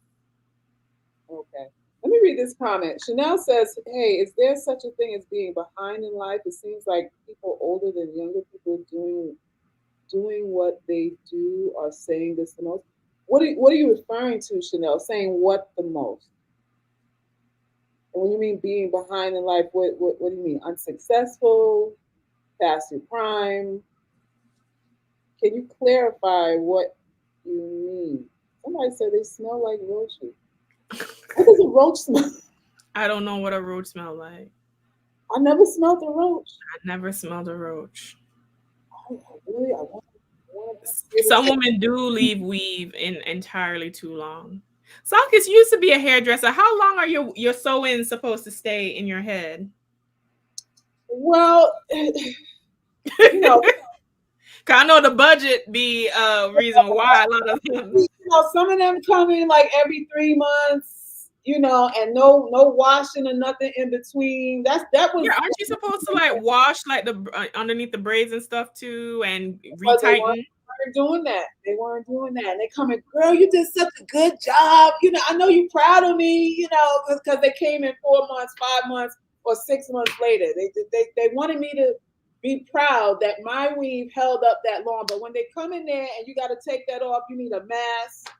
Okay. Let me read this comment. Chanel says, "Hey, is there such a thing as being behind in life? It seems like people older than younger people doing what they do are saying this the most." What are you referring to, Chanel? Saying what the most? And when you mean being behind in life, what do you mean? Unsuccessful, past your prime? Can you clarify what you mean? Somebody said they smell like roaches. What does a roach smell? I don't know what a roach smells like. I never smelled a roach. I never smelled a roach. Really, I want Some women do leave weave in entirely too long. Salkis used to be a hairdresser. How long are your sew-ins supposed to stay in your head? Well, you know, Cause I know the budget be a reason why a lot of them. some of them come in like every 3 months, and no washing or nothing in between. That was. Yeah, aren't you supposed to like wash like the underneath the braids and stuff too, and But they retighten? weren't doing that. They weren't doing that. And they come in, "Girl, you did such a good job. I know you're proud of me. Because they came in 4 months, 5 months, or 6 months later. They wanted me to be proud that my weave held up that long. But when they come in there and you got to take that off, you need a mask.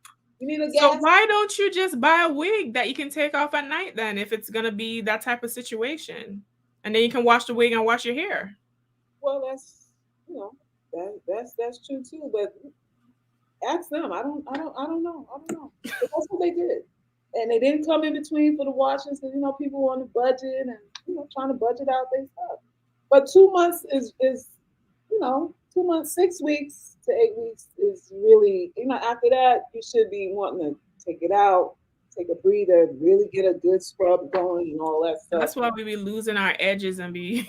You need a gas. So why don't you just buy a wig that you can take off at night then, if it's gonna be that type of situation, and then you can wash the wig and wash your hair? Well, that's true too. But ask them. I don't know. But that's what they did. And they didn't come in between for the washes because people were on the budget and trying to budget out their stuff. But 2 months is 2 months, 6 weeks to 8 weeks is really after that you should be wanting to take it out, take a breather, really get a good scrub going and all that stuff. That's why we be losing our edges and be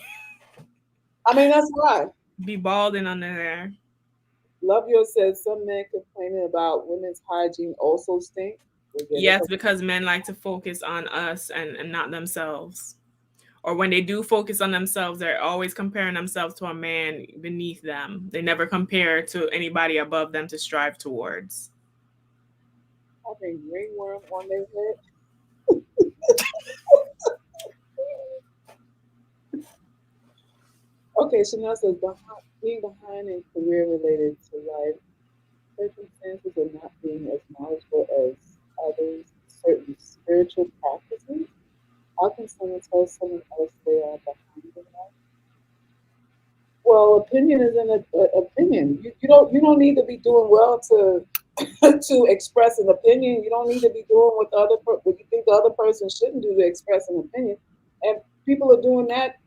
I mean, that's why. be balding under there. Love Yours says some men complaining about women's hygiene also stink. Yes, because men like to focus on us and not themselves. Or when they do focus on themselves, they're always comparing themselves to a man beneath them. They never compare to anybody above them to strive towards. Having ringworm on their head. Okay, Chanel says being behind in career related to life circumstances or not being as knowledgeable as others, certain spiritual practices. How can someone tell someone else they are behind in life? Well, opinion is an opinion. You don't need to be doing well to to express an opinion. You don't need to be doing what what you think the other person shouldn't do to express an opinion. And people are doing that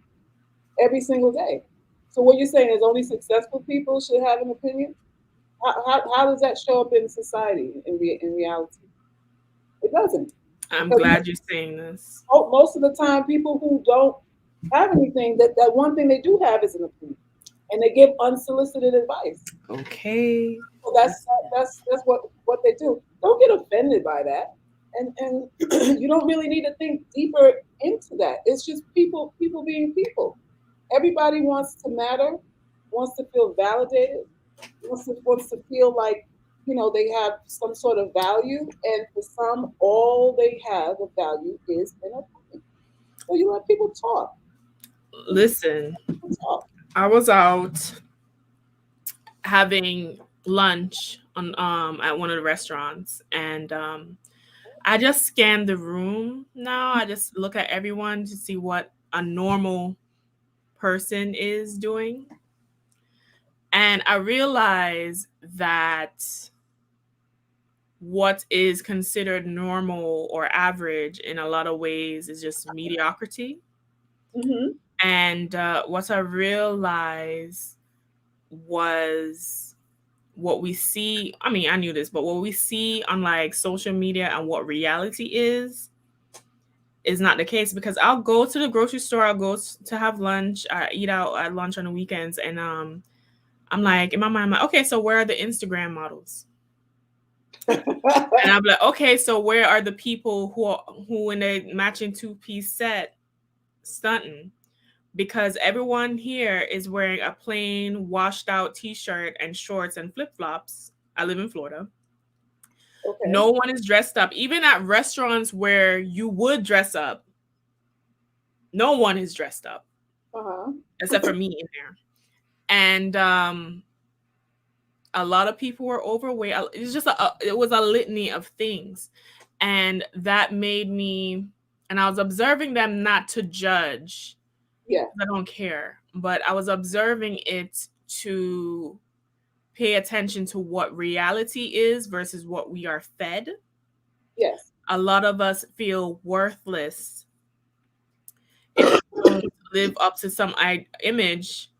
every single day. So what you're saying is only successful people should have an opinion? How does that show up in society in reality? It doesn't. I'm Because glad you're saying this. most of the time, people who don't have anything, that one thing they do have is an opinion, and they give unsolicited advice. Okay. So that's what they do. Don't get offended by that, and you don't really need to think deeper into that. It's just people being people. Everybody wants to matter, wants to feel validated, wants to feel like they have some sort of value, and for some, all they have of value is an opinion. So you let people talk. You let Listen, people talk. I was out having lunch on at one of the restaurants, and I just scan the room now. I just look at everyone to see what a normal person is doing. And I realize that what is considered normal or average in a lot of ways is just mediocrity. Hmm. And what I realized was what we see. I mean, I knew this, but what we see on like social media and what reality is not the case, because I'll go to the grocery store, I'll go to have lunch, I eat out at lunch on the weekends, and I'm like, in my mind, I'm like, okay, so where are the Instagram models? And I'm like, okay, so where are the people who in a matching two-piece set stunting? Because everyone here is wearing a plain washed out t-shirt and shorts and flip-flops. I live in Florida. Okay. No one is dressed up. Even at restaurants where you would dress up, no one is dressed up Uh-huh. except for me in there. And a lot of people were overweight. It's just it was a litany of things, and that made me. And I was observing them, not to judge. Yeah. I don't care, but I was observing it to pay attention to what reality is versus what we are fed. Yes. A lot of us feel worthless if we don't live up to some image,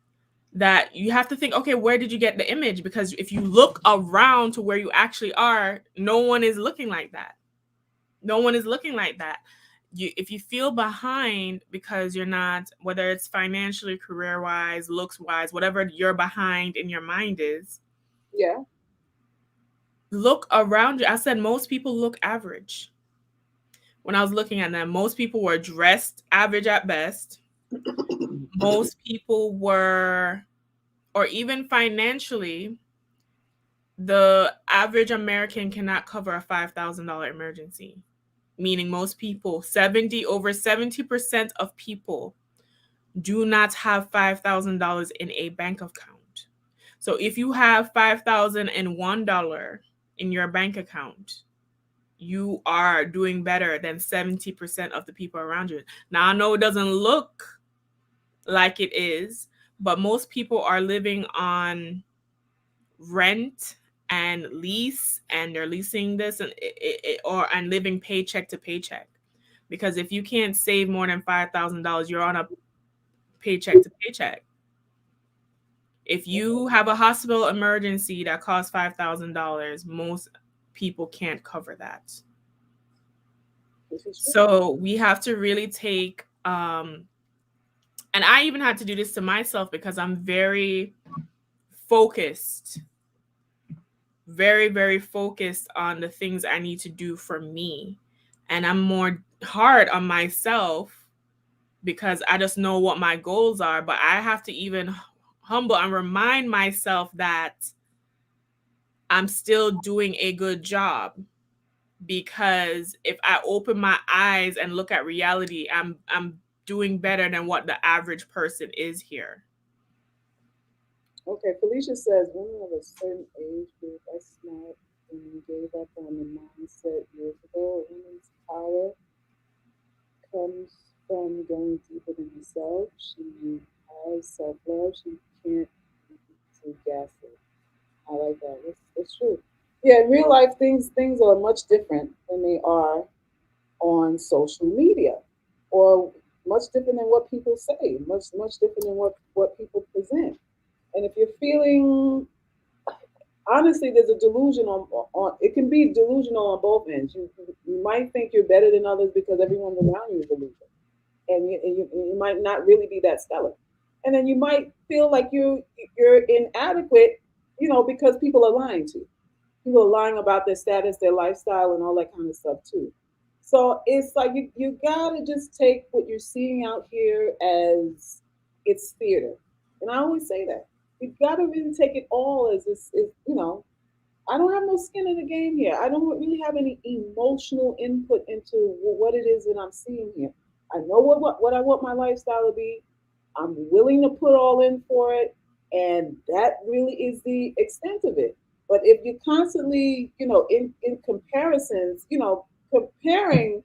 that you have to think, okay, where did you get the image? Because if you look around to where you actually are, no one is looking like that. No one is looking like that. If you feel behind because you're not, whether it's financially, career wise, looks wise, whatever you're behind in your mind is, Yeah. look around you. I said most people look average. When I was looking at them, most people were dressed average at best. Most people were, or even financially, the average American cannot cover a $5,000 emergency. Meaning most people, 70% of people do not have $5,000 in a bank account. So if you have $5,001 in your bank account, you are doing better than 70% of the people around you. Now I know it doesn't look like it is, but most people are living on rent and lease, and they're leasing this and living paycheck to paycheck. Because if you can't save more than $5,000, you're on a paycheck to paycheck. If you have a hospital emergency that costs $5,000, most people can't cover that. This is true. So we have to really take, and I even had to do this to myself because I'm very focused, very, very focused on the things I need to do for me. And I'm more hard on myself because I just know what my goals are. But I have to even humble and remind myself that I'm still doing a good job. Because if I open my eyes and look at reality, I'm doing better than what the average person is here. Okay. Felicia says women of a certain age group are smart and gave up on the mindset years ago. A woman's power comes from going deeper than herself. She has self love. She can't be too gaslit. I like that. It's true. Yeah, in real life, things are much different than they are on social media, or much different than what people say, much different than what people present. And if you're feeling, honestly, there's a delusion on it can be delusional on both ends. You might think you're better than others because everyone around you is delusional, and you might not really be that stellar. And then you might feel like you're inadequate, because people are lying to you. People are lying about their status, their lifestyle, and all that kind of stuff too. So it's like you gotta just take what you're seeing out here as it's theater. And I always say that. You gotta really take it all as this is, I don't have no skin in the game here. I don't really have any emotional input into what it is that I'm seeing here. I know what I want my lifestyle to be. I'm willing to put all in for it, and that really is the extent of it. But if you constantly, in comparisons, comparing,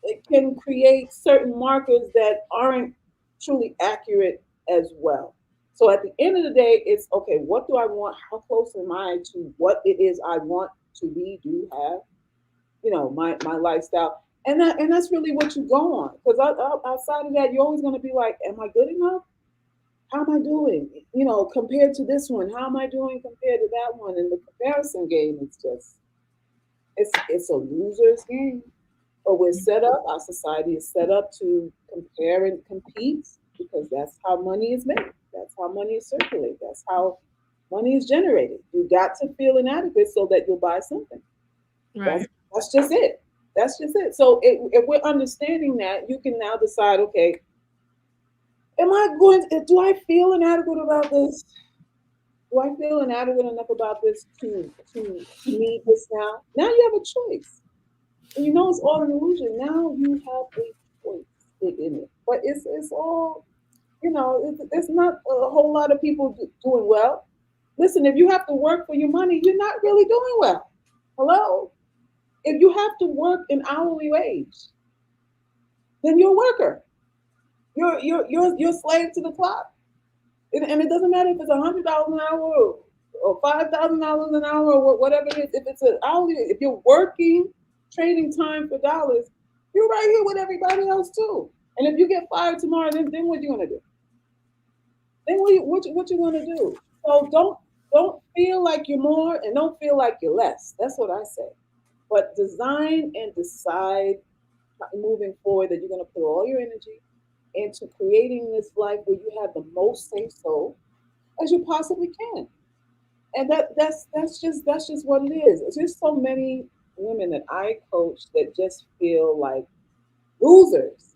it can create certain markers that aren't truly accurate as well. So at the end of the day, it's okay, what do I want? How close am I to what it is I want to be, do, have, my lifestyle? And that's really what you go on. Because outside of that, you're always going to be like, am I good enough? How am I doing? Compared to this one, how am I doing compared to that one? And the comparison game is just, it's a loser's game. But we're set up, our society is set up to compare and compete because that's how money is made. That's how money is circulated. That's how money is generated. You got to feel inadequate so that you'll buy something. That's Right. that's just it. That's just it. So if we're understanding that, you can now decide, okay, do I feel inadequate about this? Do I feel inadequate enough about this to need this now? Now you have a choice. And it's all an illusion. Now you have a choice in it. But it's all, there's not a whole lot of people doing well. Listen, if you have to work for your money, you're not really doing well. Hello? If you have to work an hourly wage, then you're a worker. You're a slave to the clock. And it doesn't matter if it's $100 an hour or $5,000 an hour or whatever it is. If it's an hourly, if you're working, trading time for dollars, you're right here with everybody else too. And if you get fired tomorrow, then what you gonna do? Then what you gonna do? So don't feel like you're more and don't feel like you're less. That's what I say. But design and decide moving forward that you're gonna put all your energy into creating this life where you have the most safe soul as you possibly can. And that's just what it is. It's just so many women that I coach that just feel like losers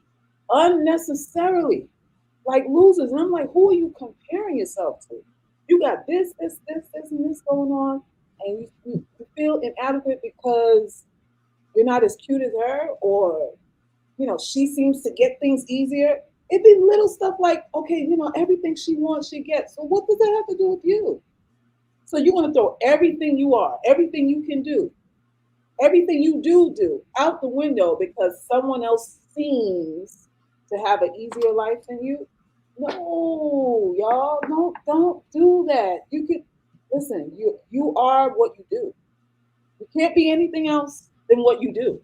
unnecessarily, like losers. And I'm like, who are you comparing yourself to? You got this, and this going on, and you feel inadequate because you're not as cute as her, or she seems to get things easier. It'd be little stuff like, okay, everything she wants, she gets. So what does that have to do with you? So you want to throw everything you are, everything you can do, everything you do out the window because someone else seems to have an easier life than you? No, y'all, don't do that. You can listen. You are what you do. You can't be anything else than what you do.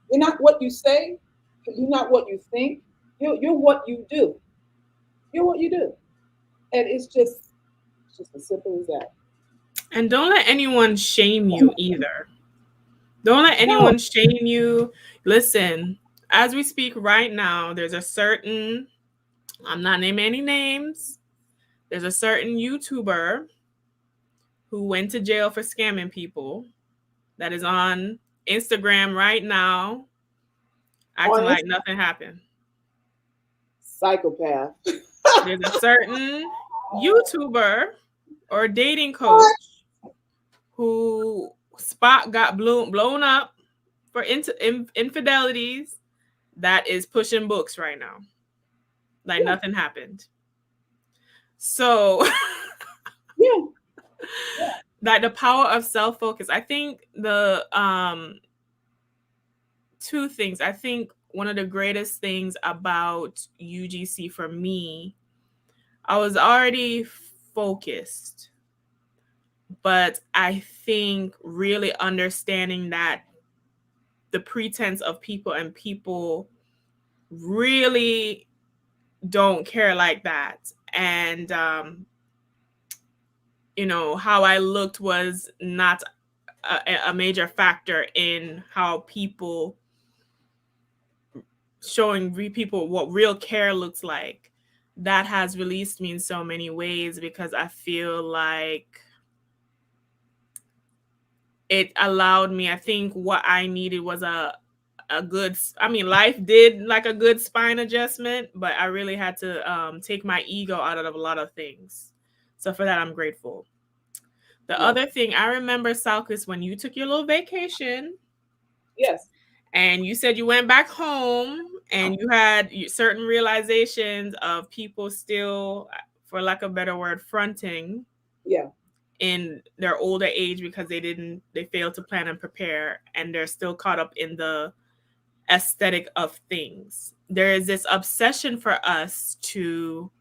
You're not what you say. You're not what you think. You're what you do. You're what you do, and it's just as simple as that. And don't let anyone shame you either. Don't let No, anyone shame you. Listen, as we speak right now, there's a certain, I'm not naming any names, there's a certain YouTuber who went to jail for scamming people that is on Instagram right now acting honest like nothing happened. psychopath. There's a certain YouTuber or dating What? coach who spot got blown up for infidelities that is pushing books right now. Like Yeah, nothing happened. So, yeah, like the power of self focus. I think the two things. I think one of the greatest things about UGC for me, I was already focused, but I think really understanding that the pretense of people and people really don't care like that. And how I looked was not a major factor in how people showing people what real care looks like. That has released me in so many ways because I feel like it allowed me, I think what I needed was a good, I mean, life did like a good spine adjustment, but I really had to take my ego out of a lot of things. So for that, I'm grateful. The Yes. other thing I remember, Salkis, when you took your little vacation Yes. and you said you went back home and you had certain realizations of people still, for lack of a better word, fronting Yeah. in their older age because they failed to plan and prepare, and they're still caught up in the aesthetic of things. There is this obsession for us to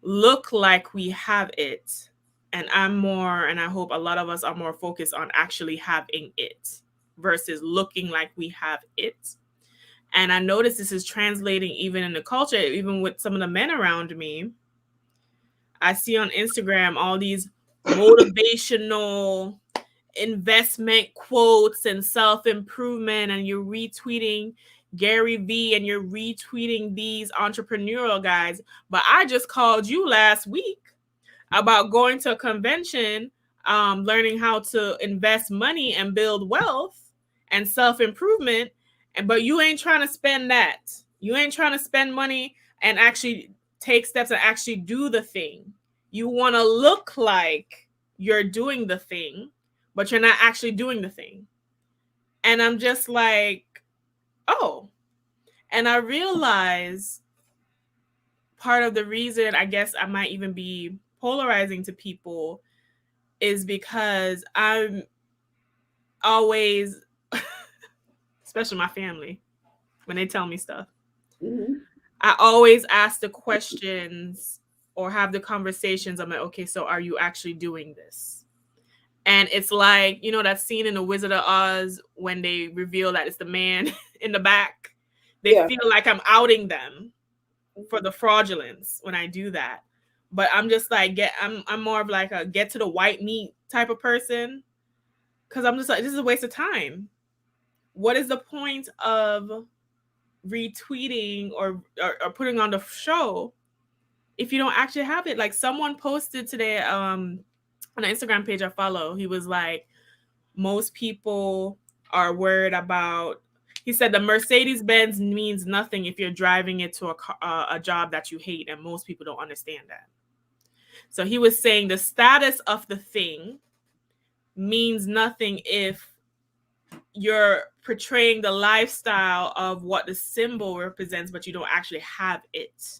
look like we have it. And and I hope a lot of us are more focused on actually having it versus looking like we have it. And I notice this is translating even in the culture, even with some of the men around me. I see on Instagram all these motivational investment quotes and self improvement, and you're retweeting Gary V and you're retweeting these entrepreneurial guys. But I just called you last week about going to a convention, learning how to invest money and build wealth and self improvement. But you ain't trying to spend that. You ain't trying to spend money and actually take steps and actually do the thing. You want to look like you're doing the thing, but you're not actually doing the thing. And I'm just like, oh. And I realize part of the reason I guess I might even be polarizing to people is because I'm always, especially my family, when they tell me stuff, Mm-hmm. I always ask the questions or have the conversations. I'm like, okay, so are you actually doing this? And it's like, that scene in The Wizard of Oz when they reveal that it's the man in the back. They Yeah. feel like I'm outing them for Mm-hmm. the fraudulence when I do that. But I'm just like, I'm more of like a get to the white meat type of person. Cause I'm just like, this is a waste of time. What is the point of retweeting or putting on the show if you don't actually have it? Like someone posted today on an Instagram page I follow, he was like, most people are worried about, he said the Mercedes Benz means nothing if you're driving it to a job that you hate, and most people don't understand that. So he was saying the status of the thing means nothing if you're portraying the lifestyle of what the symbol represents, but you don't actually have it.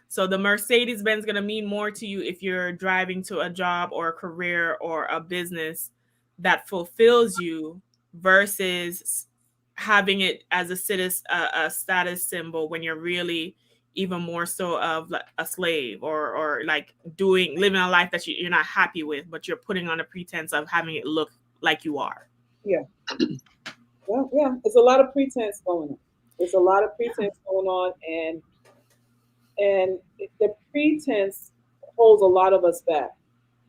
So the Mercedes Benz is going to mean more to you if you're driving to a job or a career or a business that fulfills you versus having it as a status symbol when you're really even more so of like a slave or like living a life that you're not happy with, but you're putting on a pretense of having it look like you are. Yeah. Well, yeah. There's a lot of pretense going on. There's a lot of pretense going on, and the pretense holds a lot of us back.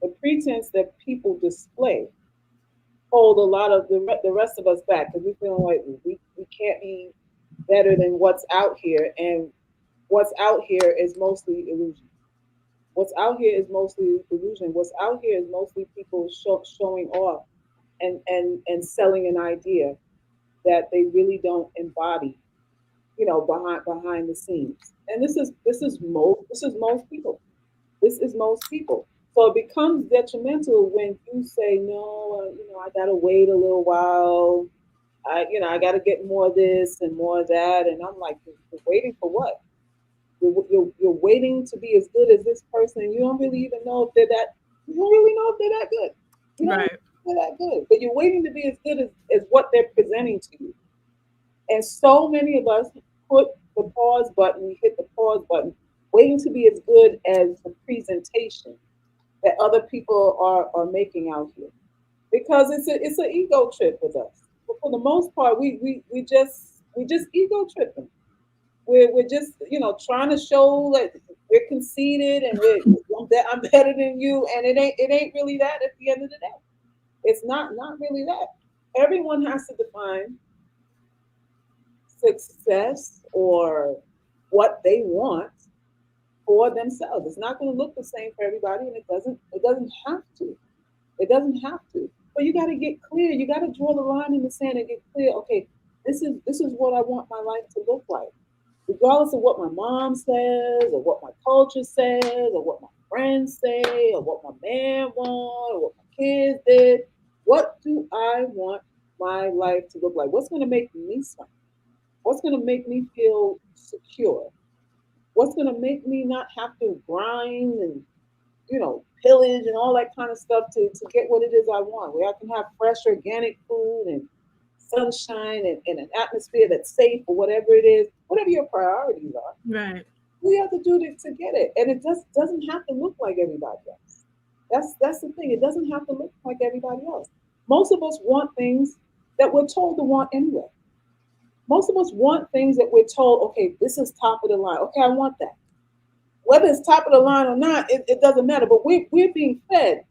The pretense that people display hold a lot of the rest of us back because we feel like we can't be better than what's out here, and what's out here is mostly illusion. What's out here is mostly illusion. What's out here is mostly people showing off and selling an idea that they really don't embody, behind the scenes. And this is most people. This is most people. So it becomes detrimental when you say, no, I gotta wait a little while. I gotta get more of this and more of that. And I'm like, you're waiting for what? You're waiting to be as good as this person. You don't really even know if they're that. You don't really know if they're that good. You don't Right. know if they're that good, but you're waiting to be as good as what they're presenting to you. And so many of us put the pause button, we hit the pause button, waiting to be as good as the presentation that other people are making out here. Because it's an ego trip with us. But for the most part, we just ego tripping. We're just, trying to show that we're conceited and I'm better than you, and it ain't really that at the end of the day. It's not really that. Everyone has to define success or what they want for themselves. It's not going to look the same for everybody, and it doesn't have to. It doesn't have to. But you got to get clear. You got to draw the line in the sand and get clear. Okay, this is what I want my life to look like, regardless of what my mom says or what my culture says or what my friends say or what my man wants or what my kids did. What do I want my life to look like? What's going to make me smile? What's going to make me feel secure? What's going to make me not have to grind and pillage and all that kind of stuff to get what it is I want, where I can have fresh organic food and sunshine and an atmosphere that's safe or whatever it is, whatever your priorities are. Right. We have to do to get it. And it just doesn't have to look like everybody else. That's the thing. It doesn't have to look like everybody else. Most of us want things that we're told to want anyway. Most of us want things that we're told, okay, this is top of the line. Okay, I want that. Whether it's top of the line or not, it doesn't matter. But we're being fed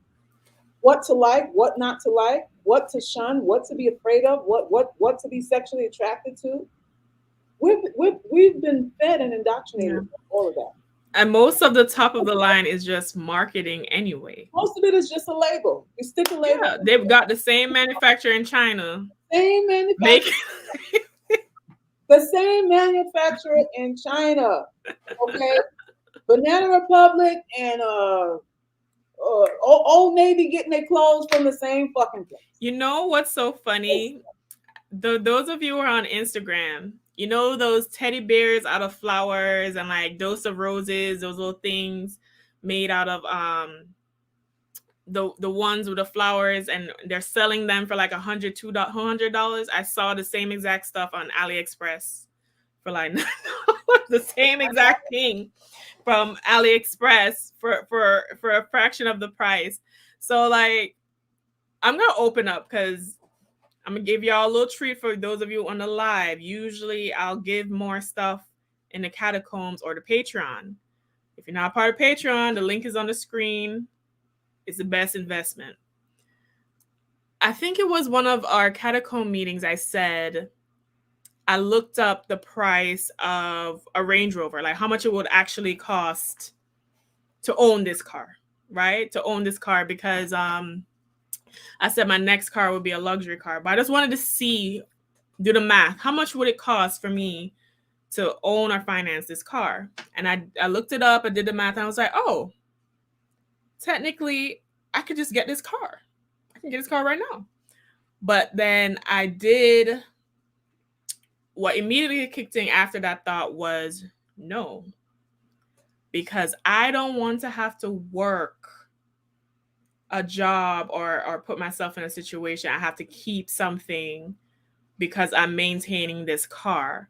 what to like, what not to like, what to shun, what to be afraid of, what to be sexually attracted to. We've been fed and indoctrinated with all of that. And most of the top of the line is just marketing anyway. Most of it is just a label. You stick a label. Yeah, they've got the same manufacturer in China. Same manufacturer. The same manufacturer in China. Okay. Banana Republic and Old Navy getting their clothes from the same fucking place. You know what's so funny? Those of you who are on Instagram, you know those teddy bears out of flowers and like dose of roses, those little things made out of the ones with the flowers, and they're selling them for like $100. I saw the same exact stuff on AliExpress for like the same exact thing from AliExpress for a fraction of the price. So like, I'm gonna open up because I'm gonna give y'all a little treat for those of you on the live. Usually I'll give more stuff in the catacombs or the Patreon. If you're not part of Patreon, the link is on the screen. It's the best investment. I think it was one of our catacomb meetings. I said, I looked up the price of a Range Rover, like how much it would actually cost to own this car, right? To own this car, because I said my next car would be a luxury car, but I just wanted to do the math. How much would it cost for me to own or finance this car? And I looked it up, I did the math, and I was like, oh, technically, I could just get this car. I can get this car right now. But then I did, what immediately kicked in after that thought was no. Because I don't want to have to work a job or put myself in a situation I have to keep something because I'm maintaining this car.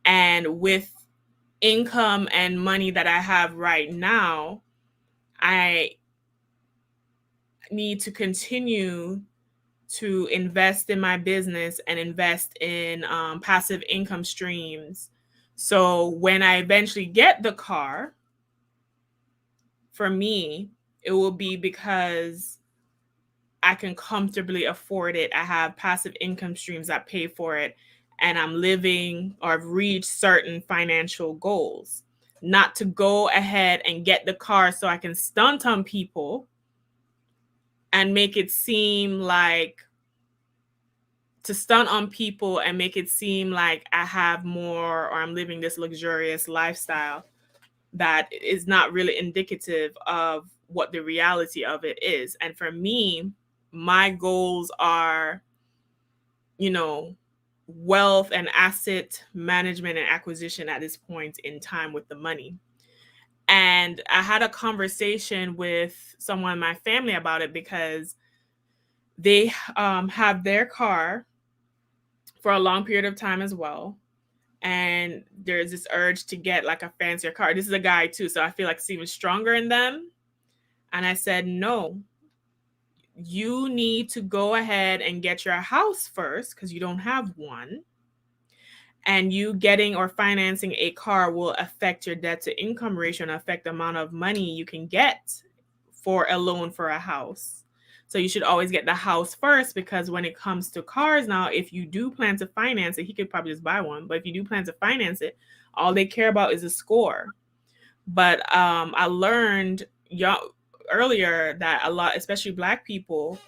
And with income and money that I have right now, I need to continue to invest in my business and invest in passive income streams. So when I eventually get the car, for me, it will be because I can comfortably afford it. I have passive income streams that pay for it, and I'm living or I've reached certain financial goals. Not to go ahead and get the car so I can stunt on people and make it seem like I have more, or I'm living this luxurious lifestyle that is not really indicative of what the reality of it is. And for me, my goals are, wealth and asset management and acquisition at this point in time with the money. And I had a conversation with someone in my family about it because they have their car for a long period of time as well. And there's this urge to get like a fancier car. This is a guy too, so I feel like it's even stronger in them. And I said, no, you need to go ahead and get your house first because you don't have one. And you getting or financing a car will affect your debt to income ratio and affect the amount of money you can get for a loan for a house. So you should always get the house first, because when it comes to cars now, if you do plan to finance it, he could probably just buy one. But if you do plan to finance it, all they care about is a score. But I learned earlier that a lot, especially Black people,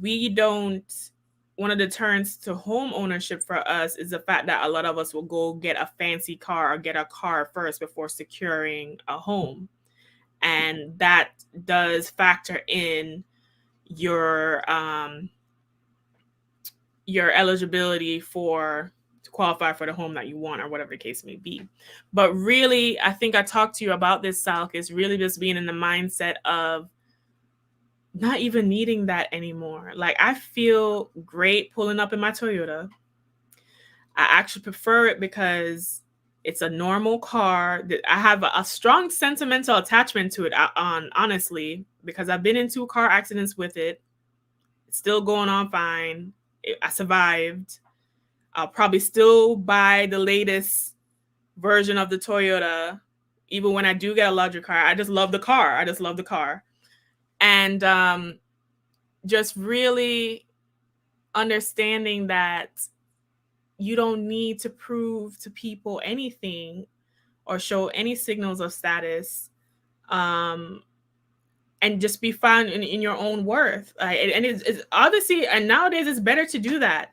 we don't. One of the turns to home ownership for us is the fact that a lot of us will go get a fancy car or get a car first before securing a home, and that does factor in your your eligibility for to qualify for the home that you want, or whatever the case may be. But really, I think I talked to you about this, Salk, is really just being in the mindset of not even needing that anymore. Like, I feel great pulling up in my Toyota. I actually prefer it because it's a normal car that I have a strong sentimental attachment to it, on honestly, because I've been in 2 car accidents with it. It's still going on fine. I survived. I'll probably still buy the latest version of the Toyota, even when I do get a luxury car. I just love the car. I just love the car. And just really understanding that you don't need to prove to people anything or show any signals of status, um, and just be found in your own worth. And it's obviously, and nowadays it's better to do that,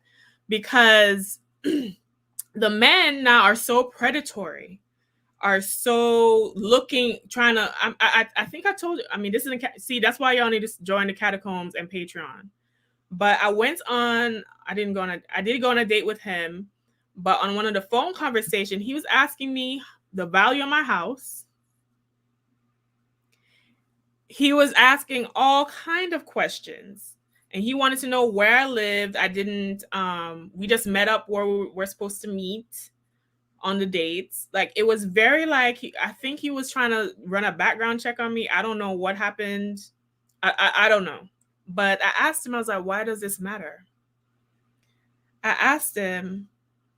because the men now are so predatory, are so looking, trying to. I think I told you. I mean, this isn't. See, that's why y'all need to join the Catacombs and Patreon. But I went on. I didn't go on. I did go on a date with him, but on one of the phone conversation, he was asking me the value of my house. He was asking all kind of questions, and he wanted to know where I lived. I didn't. We just met up where we were supposed to meet on the dates. Like, it was very like, I think he was trying to run a background check on me. I don't know what happened. I don't know. But I asked him, I was like, why does this matter? I asked him,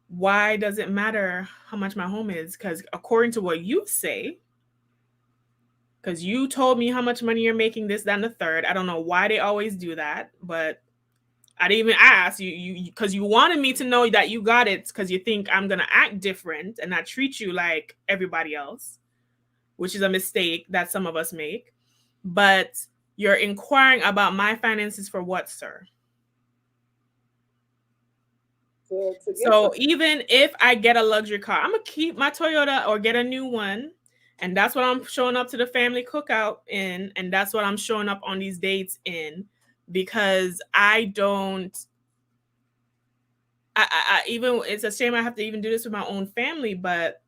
why does it matter how much my home is? Because according to what you say, because you told me how much money you're making, this, that, and the third. I don't know why they always do that, but I didn't even ask you because you wanted me to know that you got it, because you think I'm gonna act different and not treat you like everybody else, which is a mistake that some of us make. But you're inquiring about my finances for what, sir? So even if I get a luxury car, I'm gonna keep my Toyota or get a new one. And that's what I'm showing up to the family cookout in. And that's what I'm showing up on these dates in, because I don't, I even, it's a shame I have to even do this with my own family, but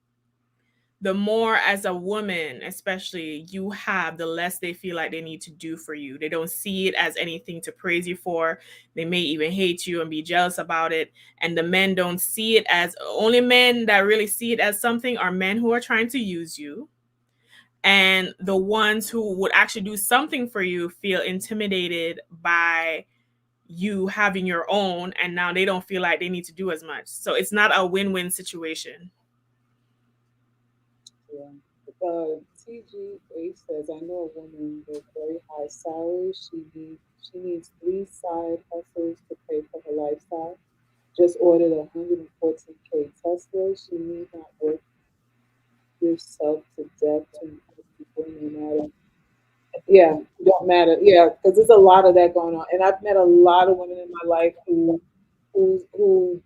the more as a woman, especially, you have, the less they feel like they need to do for you. They don't see it as anything to praise you for. They may even hate you and be jealous about it. And the men don't see it as, only men that really see it as something are men who are trying to use you. And the ones who would actually do something for you feel intimidated by you having your own, and now they don't feel like they need to do as much. So it's not a win-win situation. Yeah. TGA says, I know a woman with very high salary. She needs 3 side hustles to pay for her lifestyle. Just ordered a 114K Tesla. She need not work yourself to death to impress people, no matter. Yeah, don't matter. Yeah, because there's a lot of that going on, and I've met a lot of women in my life who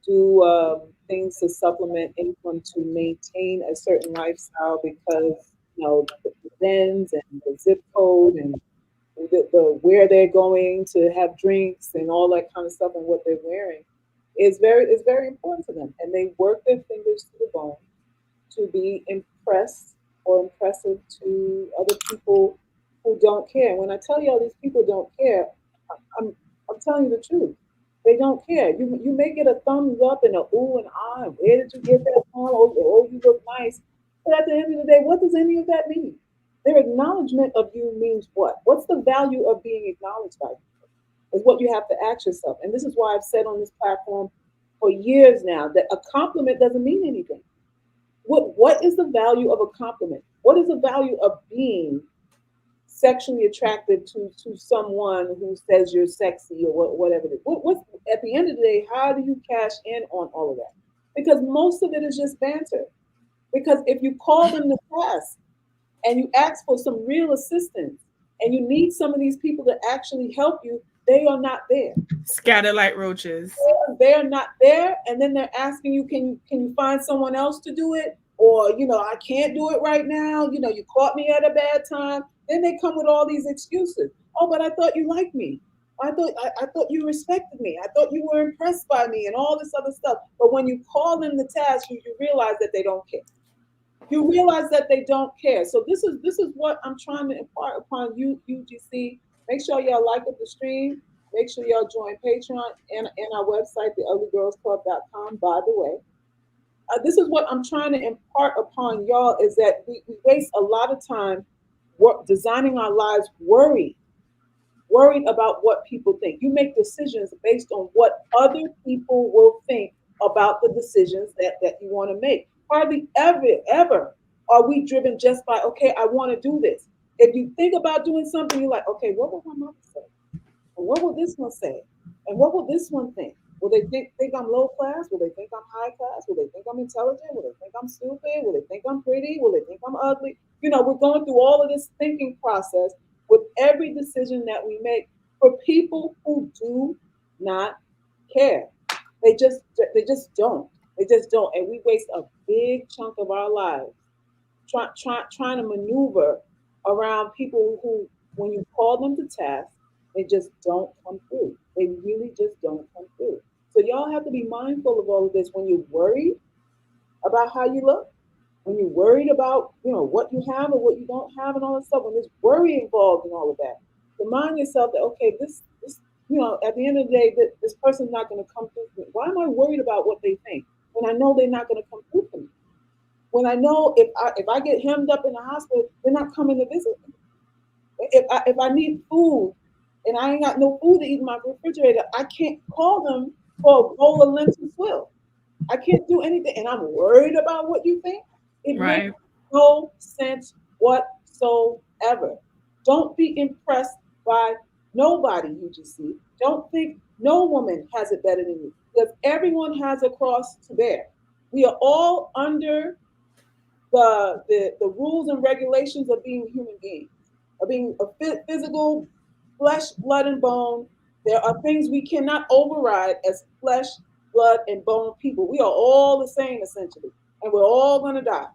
do things to supplement income to maintain a certain lifestyle, because the Benz and the zip code and the where they're going to have drinks and all that kind of stuff, and what they're wearing is very important to them, and they work their fingers to the bone to be impressed or impressive to other people who don't care. When I tell you all these people don't care, I'm I'm telling you the truth. They don't care. You may get a thumbs up and a ooh and ah. Where did you get that from? Oh, you look nice. But at the end of the day, what does any of that mean? Their acknowledgement of you means what? What's the value of being acknowledged by you? Is what you have to ask yourself. And this is why I've said on this platform, for years now that a compliment doesn't mean anything. What is the value of a compliment? What is the value of being sexually attracted to someone who says you're sexy or whatever it is? What's at the end of the day? How do you cash in on all of that? Because most of it is just banter. Because if you call them to task and you ask for some real assistance and you need some of these people to actually help you, they are not there. Scatter like roaches. They're not there, and then they're asking you, can you find someone else to do it? Or, I can't do it right now. You caught me at a bad time. Then they come with all these excuses. Oh, but I thought you liked me. I thought you respected me. I thought you were impressed by me and all this other stuff. But when you call them the task, you realize that they don't care. You realize that they don't care. So this is what I'm trying to impart upon you, UGC. Make sure y'all like up the stream. Make sure y'all join Patreon and our website, theugly.girlsclub.com. By the way, this is what I'm trying to impart upon y'all is that we waste a lot of time designing our lives worried about what people think. You make decisions based on what other people will think about the decisions that you want to make. Hardly ever are we driven just by, okay, I want to do this. If you think about doing something, you're like, okay, what will my mother say? And what will this one say? And what will this one think? Will they think I'm low class? Will they think I'm high class? Will they think I'm intelligent? Will they think I'm stupid? Will they think I'm pretty? Will they think I'm ugly? We're going through all of this thinking process with every decision that we make for people who do not care. They just don't. They just don't. And we waste a big chunk of our lives trying to maneuver around people who, when you call them to task, they just don't come through. They really just don't come through. So y'all have to be mindful of all of this when you're worried about how you look, when you're worried about what you have or what you don't have and all that stuff. When there's worry involved in all of that, remind yourself that okay, this at the end of the day, this person's not going to come through for me. Why am I worried about what they think when I know they're not going to come through for me? When I know if I get hemmed up in the hospital, they're not coming to visit me. If I need food and I ain't got no food to eat in my refrigerator, I can't call them for a bowl of lentil swill. I can't do anything, and I'm worried about what you think. It Right. makes no sense whatsoever. Don't be impressed by nobody, UGC. Don't think no woman has it better than you, because everyone has a cross to bear. We are all under the rules and regulations of being human beings, of being a physical, flesh, blood, and bone. There are things we cannot override as flesh, blood, and bone people. We are all the same, essentially, and we're all going to die.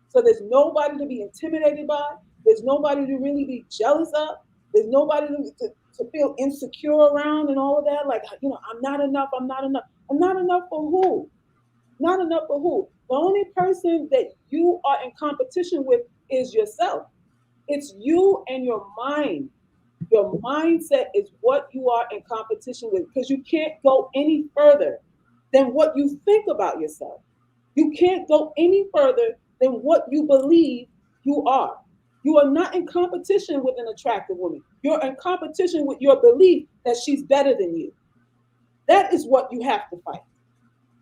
So there's nobody to be intimidated by. There's nobody to really be jealous of. There's nobody to feel insecure around and all of that. Like, I'm not enough. I'm not enough. I'm not enough for who? Not enough for who? The only person that you are in competition with is yourself. It's you and your mind. Your mindset is what you are in competition with, because you can't go any further than what you think about yourself. You can't go any further than what you believe you are. You are not in competition with an attractive woman. You're in competition with your belief that she's better than you. That is what you have to fight.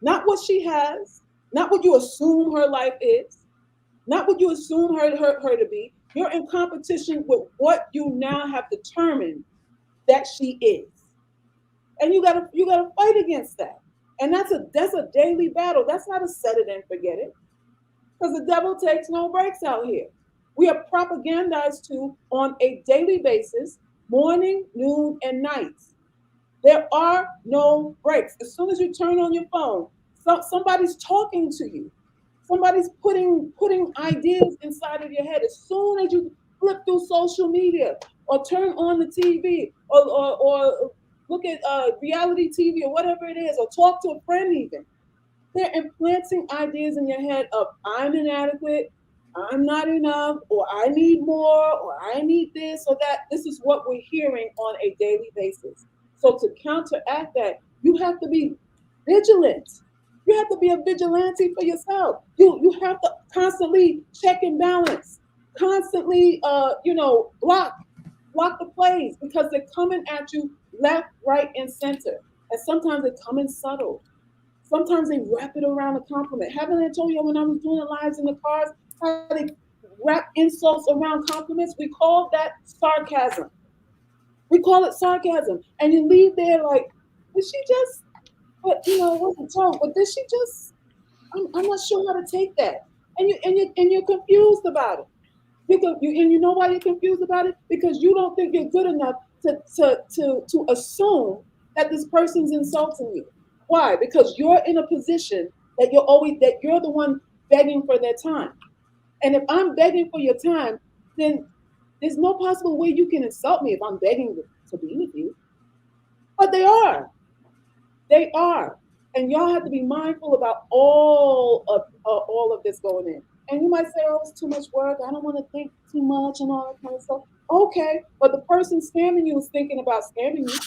Not what she has, not what you assume her life is, not what you assume her to be. You're in competition with what you now have determined that she is. And you gotta fight against that. And that's a daily battle. That's not a set it and forget it. Because the devil takes no breaks out here. We are propagandized to on a daily basis, morning, noon, and nights. There are no breaks. As soon as you turn on your phone, somebody's talking to you. Somebody's putting ideas inside of your head. As soon as you flip through social media or turn on the TV or look at reality TV or whatever it is, or talk to a friend even, they're implanting ideas in your head of I'm inadequate, I'm not enough, or I need more, or I need this or that. This is what we're hearing on a daily basis. So to counteract that, you have to be vigilant. You have to be a vigilante for yourself. You have to constantly check and balance, constantly block the plays, because they're coming at you left, right, and center. And sometimes they come in subtle. Sometimes they wrap it around a compliment. Haven't I told you when I was doing the lives in the cars, how they wrap insults around compliments? We call that sarcasm. We call it sarcasm. And you leave there like, did she just, but it wasn't tongue, but did she just, I'm not sure how to take that. And you're confused about it. And you know why you're confused about it? Because you don't think you're good enough to assume that this person's insulting you. Why? Because you're in a position that you're the one begging for their time. And if I'm begging for your time, then there's no possible way you can insult me if I'm begging to be with you. But they are. They are. And y'all have to be mindful about all of this going in. And you might say, oh, it's too much work. I don't want to think too much and all that kind of stuff. Okay, but the person scamming you is thinking about scamming you.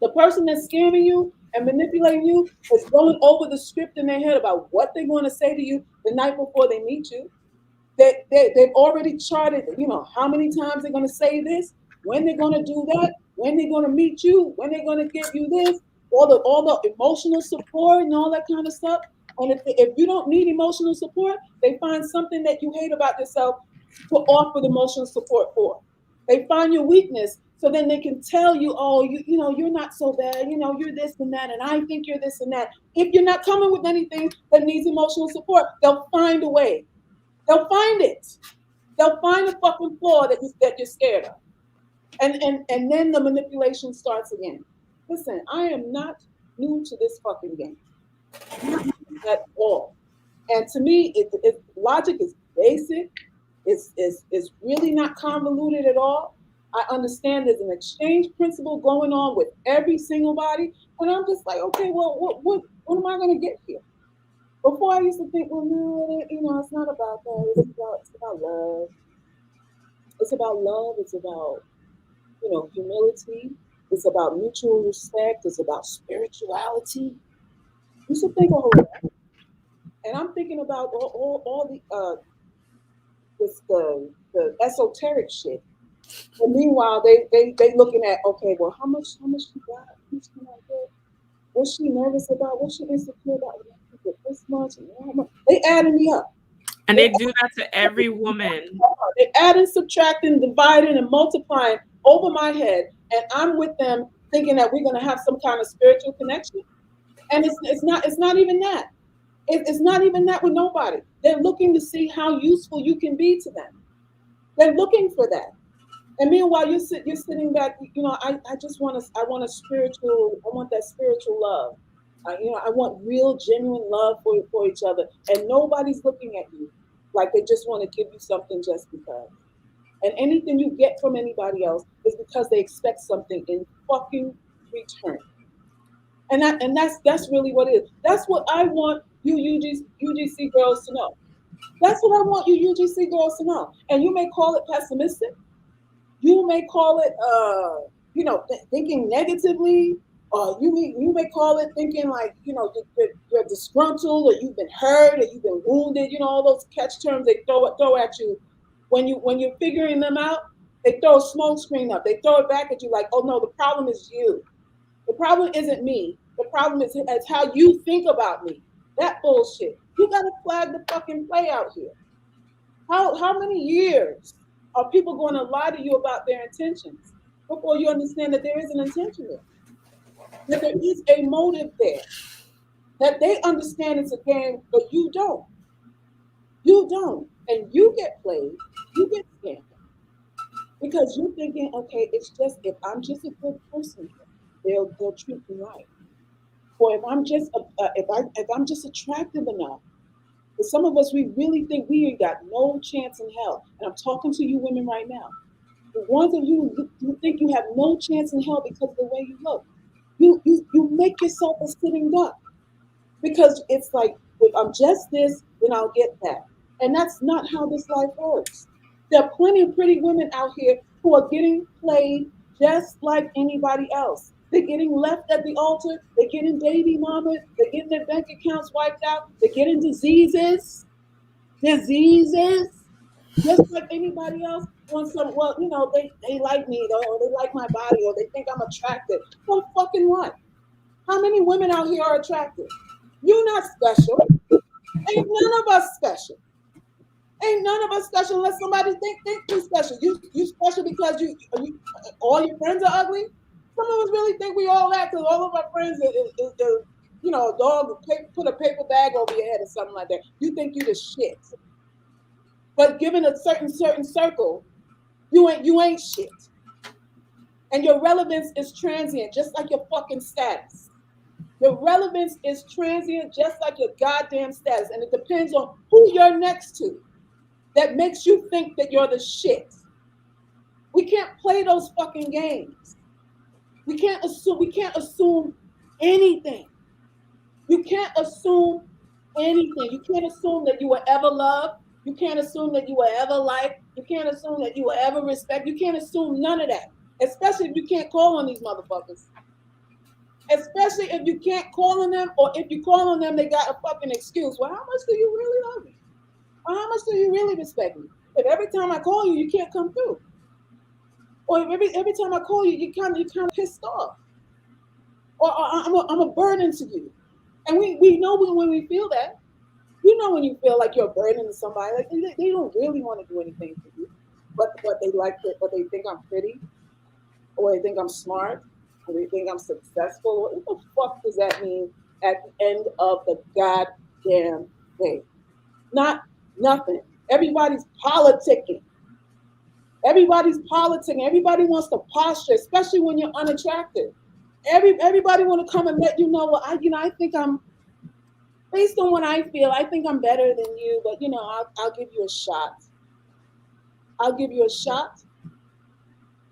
The person that's scamming you and manipulating you is going over the script in their head about what they're going to say to you the night before they meet you. They've already charted, how many times they're going to say this, when they're going to do that, when they're going to meet you, when they're going to give you this, all the emotional support and all that kind of stuff. And if you don't need emotional support, they find something that you hate about yourself to offer the emotional support for. They find your weakness so then they can tell you, oh, you're not so bad, you're this and that, and I think you're this and that. If you're not coming with anything that needs emotional support, they'll find a way. They'll find it. They'll find a fucking flaw that you're scared of. And then the manipulation starts again. Listen, I am not new to this fucking game. Not new at all. And to me, logic is basic. It's really not convoluted at all. I understand there's an exchange principle going on with every single body. And I'm just like, okay, well, what am I going to get here? Before I used to think, well, no, it's not about that. It's about love. It's about love. It's about, humility. It's about mutual respect. It's about spirituality. You should think of all of that. And I'm thinking about all the esoteric shit. And meanwhile, they looking at, okay, well, how much she got? How much can I get? What's she nervous about? What's she insecure about? This much and that much. They adding me up. And they do that to every woman. They adding, subtracting, dividing, and multiplying over my head, and I'm with them thinking that we're going to have some kind of spiritual connection. And it's not even that. It's not even that with nobody. They're looking to see how useful you can be to them. They're looking for that. And meanwhile, you're sitting back. I just I want I want that spiritual love. I want real, genuine love for each other, and nobody's looking at you like they just want to give you something just because. And anything you get from anybody else is because they expect something in fucking return. And that's really what it is. That's what I want you UGC girls to know. That's what I want you UGC girls to know. And you may call it pessimistic. You may call it, thinking negatively, or you may call it thinking like, you're disgruntled, or you've been hurt, or you've been wounded. All those catch terms they throw at you when you're figuring them out. They throw a smoke screen up. They throw it back at you like, oh no, the problem is you. The problem isn't me. The problem is how you think about me. That bullshit. You gotta flag the fucking play out here. How many years are people going to lie to you about their intentions before you understand that there is an intention there? That there is a motive there. That they understand it's a game, but you don't. You don't. And you get played, you get scammed. Because you're thinking, okay, it's just if I'm just a good person, they'll treat me right. Or if I'm just attractive enough. But some of us, we really think we ain't got no chance in hell. And I'm talking to you women right now. The ones of you who think you have no chance in hell because of the way you look, you make yourself a sitting duck. Because it's like, if I'm just this, then I'll get that. And that's not how this life works. There are plenty of pretty women out here who are getting played just like anybody else. They're getting left at the altar. They're getting baby mama. They're getting their bank accounts wiped out. They're getting diseases, just like anybody else. On some, well, they like me, or they like my body, or they think I'm attractive. Well, fucking what? How many women out here are attractive? You're not special. Ain't none of us special. Ain't none of us special unless somebody think you special. You special because you all your friends are ugly. Some of us really think we all that because all of our friends is a dog put a paper bag over your head or something like that. You think you the shit. But given a certain circle, you ain't shit. And your relevance is transient, just like your fucking status. Your relevance is transient, just like your goddamn status. And it depends on who you're next to that makes you think that you're the shit. We can't play those fucking games. We can't assume anything. You can't assume anything. You can't assume that you were ever loved. You can't assume that you were ever liked. You can't assume that you were ever respected. You can't assume none of that. Especially if you can't call on these motherfuckers. Especially if you can't call on them, or if you call on them, they got a fucking excuse. Well, how much do you really love me? Or how much do you really respect me? If every time I call you, you can't come through. Or if every time I call you, you kind of pissed off. Or I'm a burden to you. And we know when we feel that. You know when you feel like you're a burden to somebody, like they don't really want to do anything for you. But they like it, but they think I'm pretty, or they think I'm smart, or they think I'm successful. What the fuck does that mean at the end of the goddamn day? Not nothing. Everybody's politicking. Everybody's politicking. Everybody wants to posture, especially when you're unattractive. Everybody want to come and let you know. Well, I think I'm based on what I feel. I think I'm better than you, but I'll give you a shot. I'll give you a shot.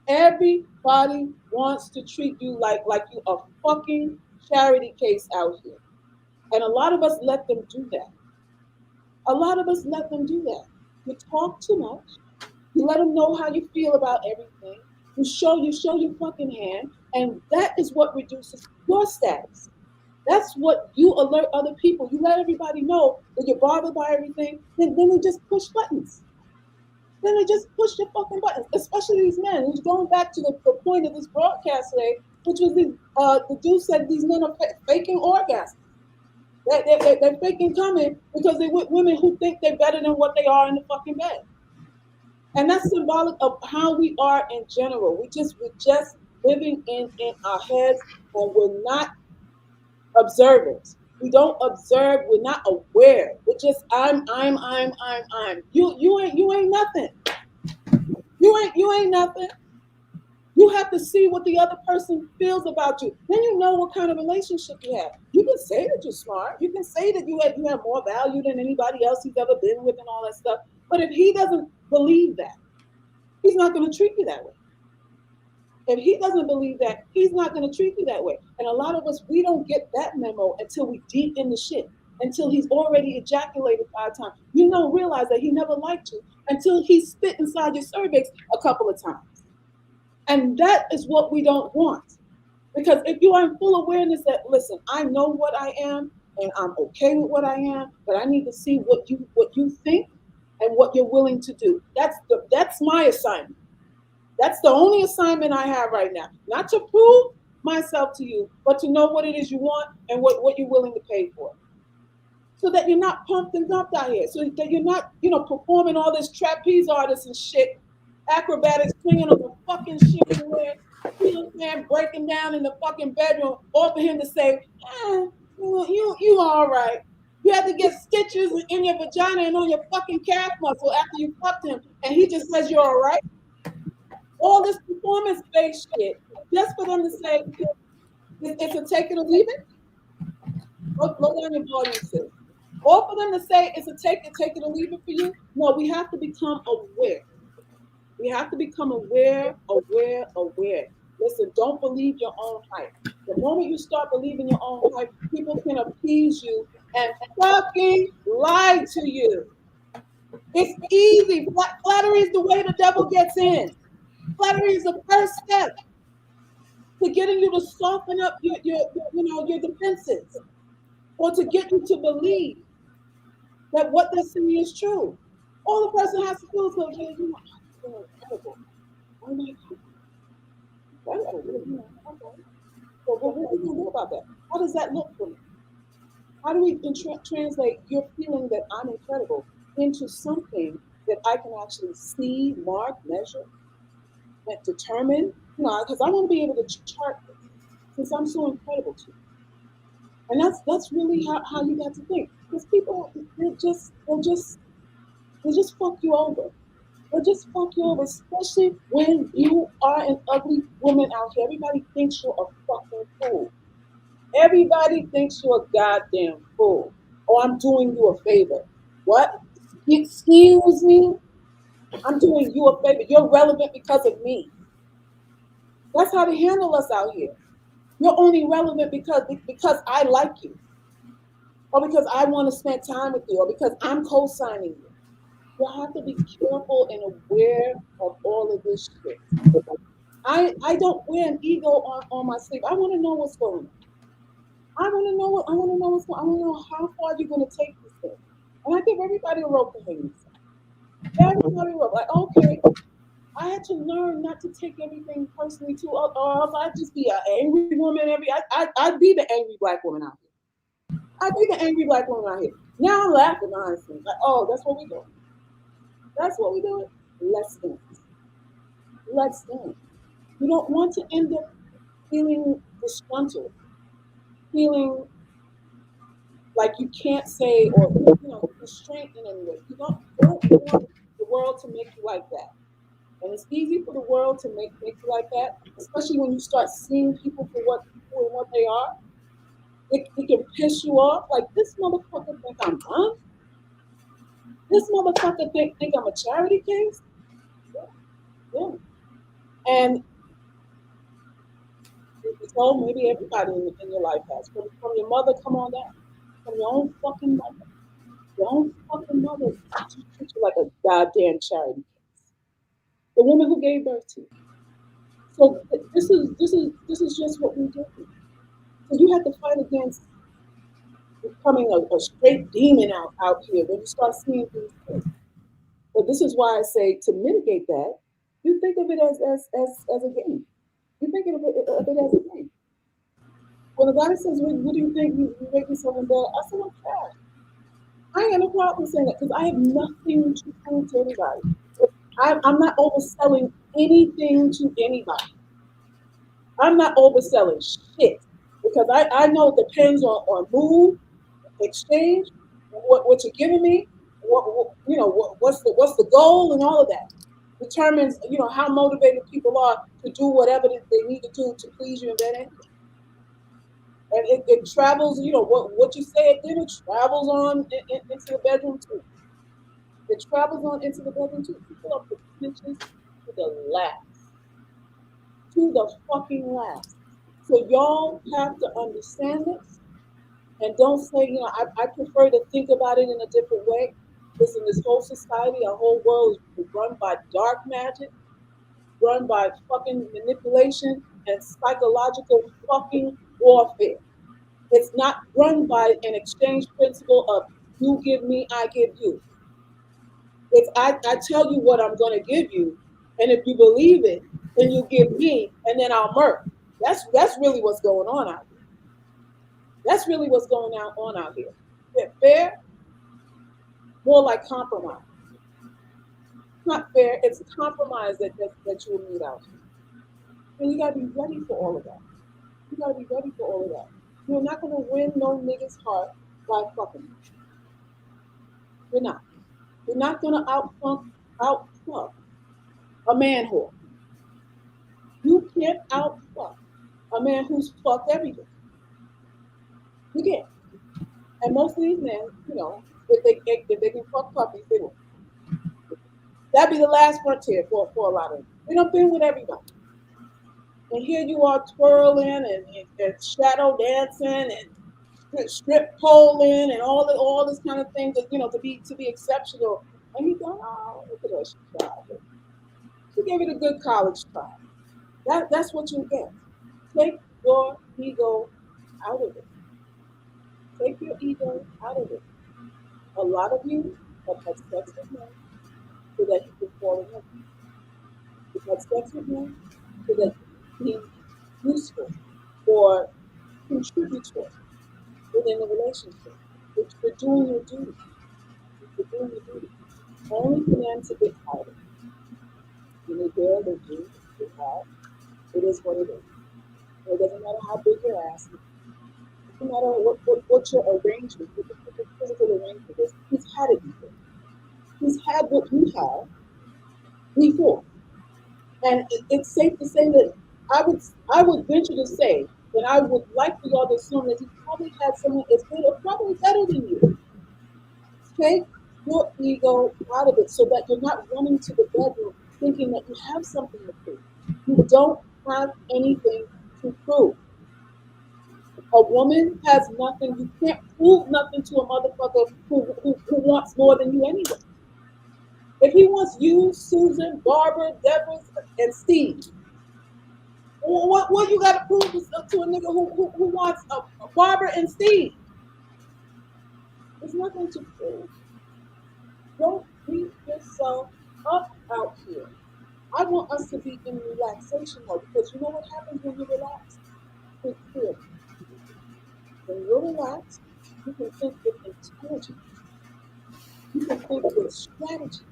Everybody wants to treat you like you a fucking charity case out here, and a lot of us let them do that. A lot of us let them do that. You talk too much. You let them know how you feel about everything. You show your fucking hand, and that is what reduces your status. That's what you alert other people. You let everybody know that you're bothered by everything. Then they just push buttons. Then they just push your fucking buttons. Especially these men. Who's going back to the point of this broadcast today, which was the dude said these men are faking orgasms. They're faking coming because they're with women who think they're better than what they are in the fucking bed. And that's symbolic of how we are in general. We're just living in our heads, and we're not observers. We don't observe. We're not aware. We're just I'm. You ain't nothing. You ain't nothing. You have to see what the other person feels about you. Then you know what kind of relationship you have. You can say that you're smart. You can say that you have more value than anybody else he's ever been with and all that stuff. But if he doesn't believe that, he's not going to treat you that way. If he doesn't believe that, he's not going to treat you that way. And a lot of us, we don't get that memo until we deep in the shit, until he's already ejaculated 5 times. You don't realize that he never liked you until he spit inside your cervix a couple of times. And that is what we don't want. Because if you are in full awareness that, listen, I know what I am and I'm okay with what I am, but I need to see what you think and what you're willing to do. That's my assignment. That's the only assignment I have right now. Not to prove myself to you, but to know what it is you want and what you're willing to pay for. So that you're not pumped and dumped out here. So that you're not, performing all this trapeze artists and shit, acrobatics, swinging on the fucking chandelier, man breaking down in the fucking bedroom, all for him to say, you all right. You had to get stitches in your vagina and on your fucking calf muscle after you fucked him, and he just says you're all right. All this performance-based shit, just for them to say, it's a take it or leave it. Low down your volume, sis. All for them to say it's a take it or leave it for you. No, we have to become aware. We have to become aware. Listen, don't believe your own hype. The moment you start believing your own hype, people can appease you and fucking lie to you. It's easy. Flattery is the way the devil gets in. Flattery is the first step to getting you to soften up your defenses, or to get you to believe that what they're saying is true. All the person has to do is go, incredible. Oh my God. Okay. So what are we gonna do about that? How does that look for me? How do we translate your feeling that I'm incredible into something that I can actually see, mark, measure, and determine? You know, because I want to be able to chart this since I'm so incredible to you. And that's really how you got to think. Because people, they'll just fuck you over. They'll just fuck you over, especially when you are an ugly woman out here. Everybody thinks you're a fucking fool. Everybody thinks you're a goddamn fool. Or I'm doing you a favor. What? Excuse me? I'm doing you a favor. You're relevant because of me. That's how they handle us out here. You're only relevant because I like you, or because I want to spend time with you, or because I'm co-signing you. You have to be careful and aware of all of this shit. I don't wear an ego on my sleeve. I want to know what's going on. I want to know what's going on. I want to know how far you're going to take this thing. And I give everybody a rope to hang themselves. Everybody a rope. Like, okay, I had to learn not to take everything personally too, or else I'd just be an angry woman. I'd be the angry black woman out here. I'd be the angry black woman out here. Now I'm laughing behind the scenes. Like, oh, that's what we doing. That's what we doing. Let's dance. Let's dance. You don't want to end up feeling disgruntled, feeling like you can't say, or constrained in any way. You don't want the world to make you like that. And it's easy for the world to make you like that, especially when you start seeing people for what they are. It can piss you off. Like, this motherfucker think I'm done. This motherfucker think I'm a charity case. Yeah, yeah. And so maybe everybody in your life has. From your mother, come on down. From your own fucking mother. Your own fucking mother treats you like a goddamn charity case. The woman who gave birth to you. So this is just what we do. So you have to fight against becoming a straight demon out here when you start seeing things clearly. But this is why I say, to mitigate that, you think of it as a game. You think of it as a game. When the guy says, what do you think? You make me something bad. I said, I'm trash. I ain't got no problem saying that because I have nothing to prove to anybody. I'm not overselling anything to anybody. I'm not overselling shit because I know it depends on mood, exchange, what you're giving me, what's the goal, and all of that determines how motivated people are to do whatever they need to do to please you and that end. And it travels. What you say at dinner travels on into the bedroom too. It travels on into the bedroom too. People are pretentious to the last, to the fucking last. So y'all have to understand this. And don't say, I prefer to think about it in a different way. Listen, this whole society, our whole world is run by dark magic, run by fucking manipulation and psychological fucking warfare. It's not run by an exchange principle of you give me, I give you. It's I tell you what I'm going to give you, and if you believe it, then you give me, and then I'll murk. That's really what's going on out here. That's really what's going on out here. Fair, more like compromise. It's not fair. It's a compromise that you'll need out here. And you gotta be ready for all of that. You gotta be ready for all of that. You're not gonna win no nigga's heart by fucking. You're not. You're not gonna outfuck a man whore. You can't outfuck a man who's fucked everything. You can't. And most of these men, if they can fuck puppies, they will. That'd be the last frontier for a lot of them. They don't been with everybody. And here you are twirling and shadow dancing and strip poling and all this kind of thing to be exceptional. And you go, oh, look at her, she tried it. She gave it a good college try. That's what you get. Take your ego out of it. Take your ego out of it. A lot of you have had sex with men so that you can fall in love. You've had sex with men so that you can be useful or contributory. within the relationship. You're doing your duty. You're doing your duty. Only for them to get tired. When they bear their duty, they have. It is what it is. It doesn't matter how big your ass is. It doesn't matter what your arrangement, what the physical arrangement is. He's had it before. He's had what you have before. And it's safe to say that I would venture to say that I would like for y'all to assume that he probably had someone as good or probably better than you. Take your ego out of it so that you're not running to the bedroom thinking that you have something to prove. You don't have anything to prove. A woman has nothing. You can't prove nothing to a motherfucker who wants more than you anyway. If he wants you, Susan, Barbara, Deborah, and Steve, what you got to prove to a nigga who wants a Barbara and Steve? There's nothing to prove. Don't beat yourself up out here. I want us to be in relaxation mode because you know what happens when you relax? Think clearly. When you're relaxed, you can think with intelligence. You can think with strategy.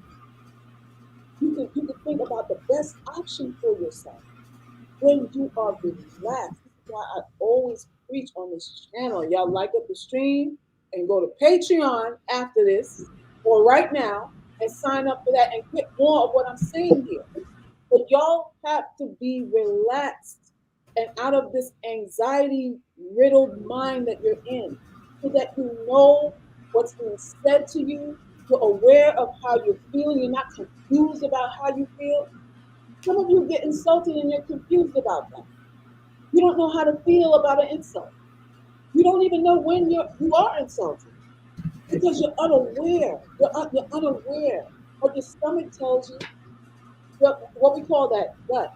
You can think about the best option for yourself when you are relaxed. This is why I always preach on this channel. Y'all like up the stream and go to Patreon after this or right now and sign up for that and get more of what I'm saying here. But y'all have to be relaxed and out of this anxiety riddled mind that you're in so that you know what's being said to you. You're aware of how you're feeling. You're not confused about how you feel. Some of you get insulted and you're confused about that. You don't know how to feel about an insult. You don't even know when you are insulted because you're unaware. You're unaware. What your stomach tells you, what we call that gut.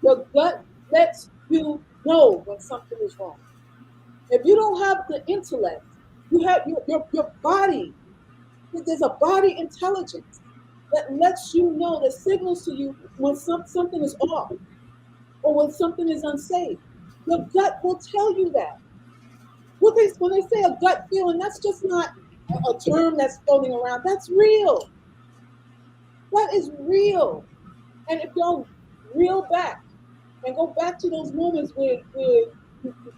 Your gut lets you know when something is wrong. If you don't have the intellect, you have your body. There's a body intelligence that lets you know, that signals to you when something is off or when something is unsafe. Your gut will tell you that. When they say a gut feeling, that's just not a term that's floating around. That's real. That is real. And if y'all reel back and go back to those moments where you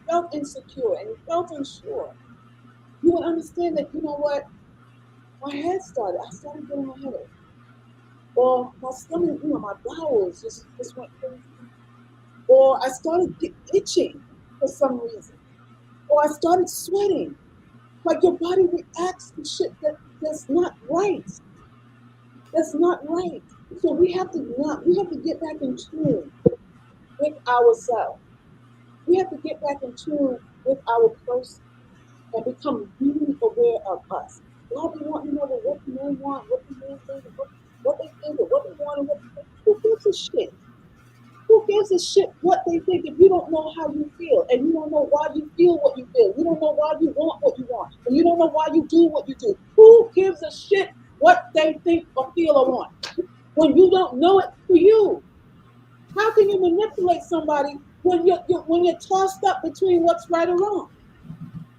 felt insecure and you felt unsure, you would understand that, you know what, I started getting a headache. Or my stomach, my bowels just went crazy. Or I started itching for some reason. Or I started sweating. Like your body reacts to shit that's not right. That's not right. So we have to get back in tune with ourselves. We have to get back in tune with our person and become really aware of us. Why we want to know what the men want, what the men think, what they think, or what they want, and what they think. Who gives a shit? Who gives a shit what they think if you don't know how you feel and you don't know why you feel what you feel? You don't know why you want what you want, and you don't know why you do what you do. Who gives a shit what they think or feel or want when you don't know it for you? How can you manipulate somebody when you're tossed up between what's right or wrong?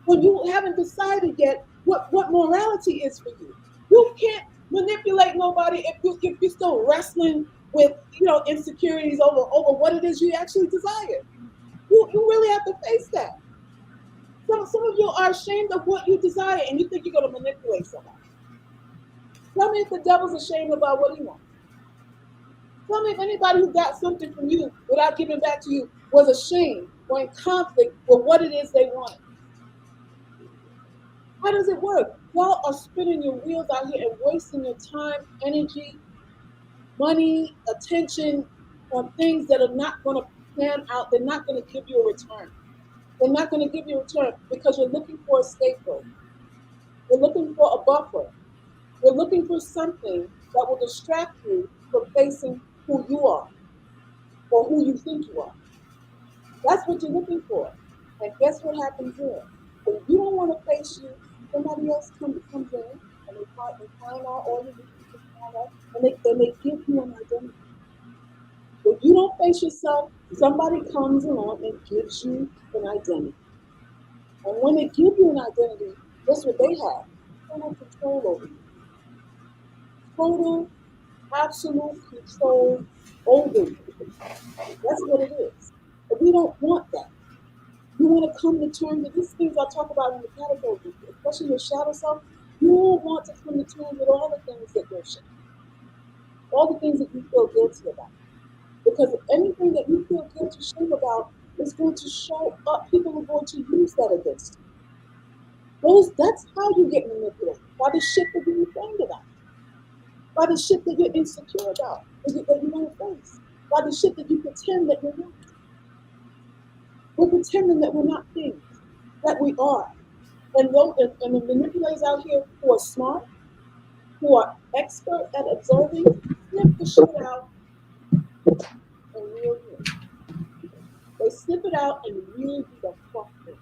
When you haven't decided yet what morality is for you. You can't manipulate nobody if you're still wrestling with insecurities over what it is you actually desire. You really have to face that. Some of you are ashamed of what you desire and you think you're going to manipulate somebody. Tell me if the devil's ashamed about what he wants. Tell me if anybody who got something from you without giving back to you was ashamed or in conflict with what it is they wanted. How does it work? Y'all are spinning your wheels out here and wasting your time, energy, money, attention on things that are not going to pan out. They're not going to give you a return. They're not going to give you a return because you're looking for a scapegoat. You're looking for a buffer. You're looking for something that will distract you from facing who you are or who you think you are. That's what you're looking for. And guess what happens there? When you don't want to face you, somebody else comes in and they find out all your weaknesses and they give you an identity. When you don't face yourself, somebody comes along and gives you an identity. And when they give you an identity, guess what they have? Total control over you. Total, absolute control over you. That's what it is. But we don't want that. You want to come to terms with these things I talk about in the category, especially your shadow self. You want to come to terms with all the things that you're shame, all the things that you feel guilty about. Because anything that you feel guilty, shame about is going to show up. People are going to use that against you. That's how you get manipulated. By the shit that you're ashamed about. By the shit that you're insecure about. That you don't face. By the shit that you pretend that you're not. We're pretending that we're not things. That we are. And the manipulators out here who are smart, who are expert at observing, sniff the shit out and reel you in. They snip it out and reel you the fuck in.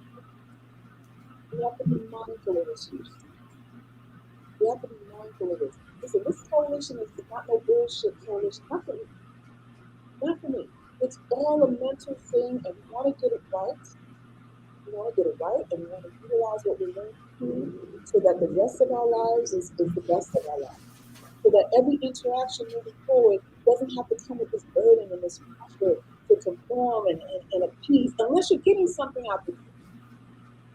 You have to be mindful of this use. You have to be mindful of this. Listen, this coalition is not no bullshit coalition. Not for me. Not for me. It's all a mental thing, and we want to get it right. We want to get it right, and we want to utilize what we learned so that the rest of our lives is the best of our lives. So that every interaction moving forward doesn't have to come with this burden and this pressure to conform and appease, unless you're getting something out the deal.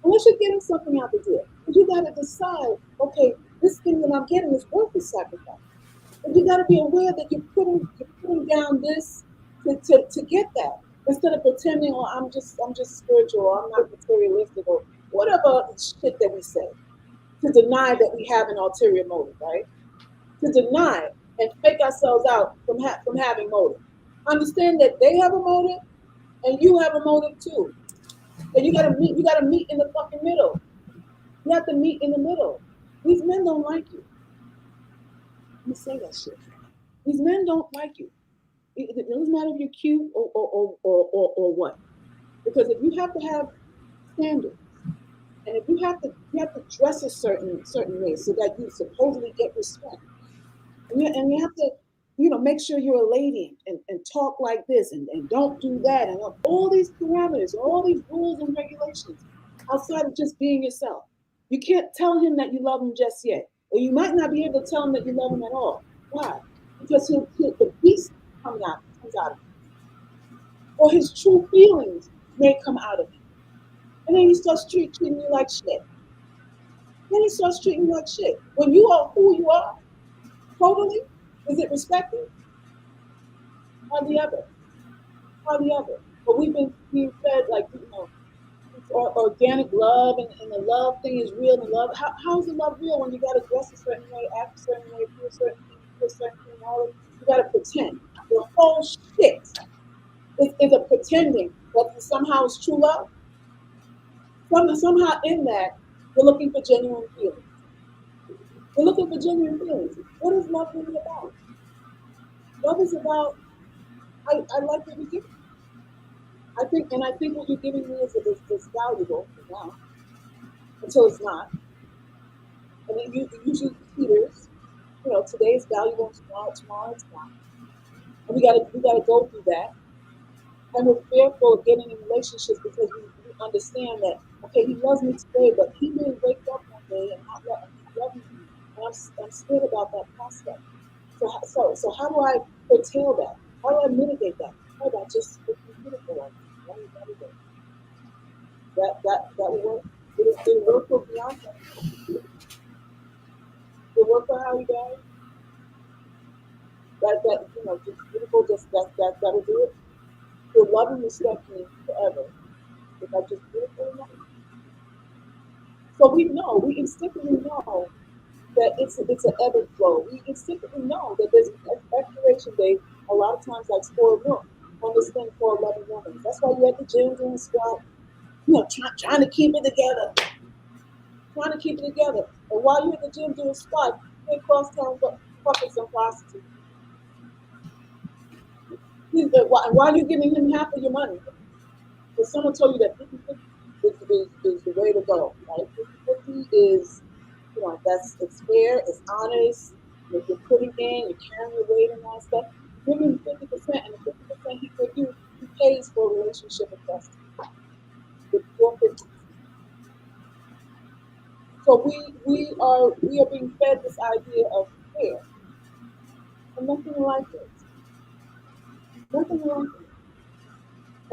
Unless you're getting something out the deal. But you got to decide, okay, this thing that I'm getting is worth the sacrifice. But you got to be aware that you're putting down this to get that. Instead of pretending, oh, I'm just spiritual, or I'm not materialistic, or whatever shit that we say. To deny that we have an ulterior motive, right? To deny and fake ourselves out from having motive. Understand that they have a motive and you have a motive too. And you gotta meet in the fucking middle. You have to meet in the middle. These men don't like you. Let me say that shit. These men don't like you. It doesn't matter if you're cute or what. Because if you have to have standards, and if you have to dress a certain way so that you supposedly get respect, and you have to, make sure you're a lady and talk like this and don't do that, and all these parameters, all these rules and regulations outside of just being yourself. You can't tell him that you love him just yet, or you might not be able to tell him that you love him at all. Why? Because the beast comes out of him, or his true feelings may come out of him, and then he starts treating you like shit. Then he starts treating you like shit. When you are who you are, totally, is it respected? Hardly ever. Hardly ever. But we've been being fed like, organic love, and the love thing is real. And love, how is the love real when you got to dress a certain way, act a certain way, do a certain thing, do a certain thing, you got to pretend. The whole shit is a pretending that somehow it's true love. Somehow in that, we're looking for genuine feelings. We're looking for genuine feelings. What is love really about? Love is about, I like what you're giving. I think what you're giving me is valuable for now, until it's not. And then you usually peters. Today's valuable, tomorrow it's not. And we gotta go through that. And we're fearful of getting in relationships because we understand that, okay, he loves me today, but he may wake up one day and not love me. And I'm scared about that prospect. So how do I curtail that? How do I mitigate that? How do I just be beautiful? That will work. It'll work for Bianca. It'll work for Harry Guy. Just beautiful. That'll do it. He'll love and respect me forever. If I just beautiful enough. So we instinctively know that it's an ebb and flow. We instinctively know that there's an expiration date. A lot of times, like spoiled milk on this thing called loving woman. That's why you're at the gym doing squat. Trying to keep it together. Trying to keep it together. And while you're at the gym doing squat, you're cross town fucking some prostitute. Why are you giving him half of your money? Because someone told you that 50-50 is the way to go. Right? 50-50 is, it's fair, it's honest. If you're putting in, you're carrying your weight and all that stuff. Give him 50%, and the 50% he gives you, he pays for a relationship with us. With your 50%. So we are being fed this idea of fair, and nothing like it. Nothing like it.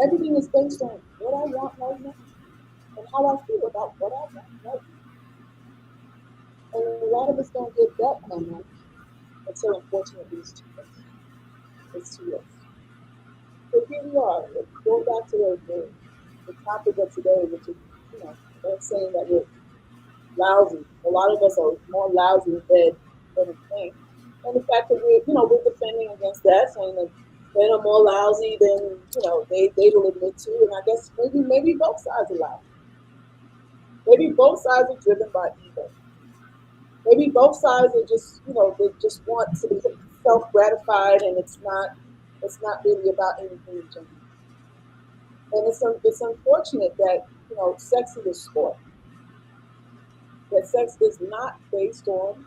Everything is based on what I want right now and how I feel about what I want right now. And a lot of us don't get that moment until unfortunately it's too late. So here we are, going back to the topic of today, which is, they're saying that we're lousy. A lot of us are more lousy in bed than in thing. And the fact that we're defending against that, saying that men are more lousy than, they will admit to. And I guess maybe both sides are lousy. Maybe both sides are driven by ego. Maybe both sides are just, they just want to be self gratified, and it's not really about anything genuine. And it's unfortunate that sex is a sport. That sex is not based on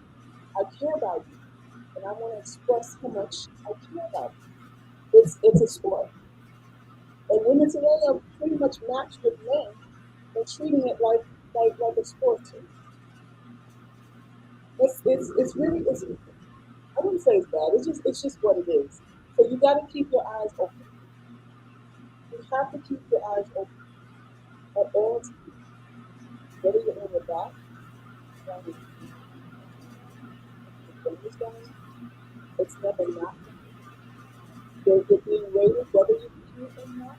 I care about you, and I want to express how much I care about you. It's a sport, and women today are pretty much matched with men and treating it like a sport too. It's really it's I wouldn't say it's bad. It's just what it is. So you got to keep your eyes open. You have to keep your eyes open at all times, whether you're on your back, on your fingers down. It's never not. You're being rated, whether you're cute or not.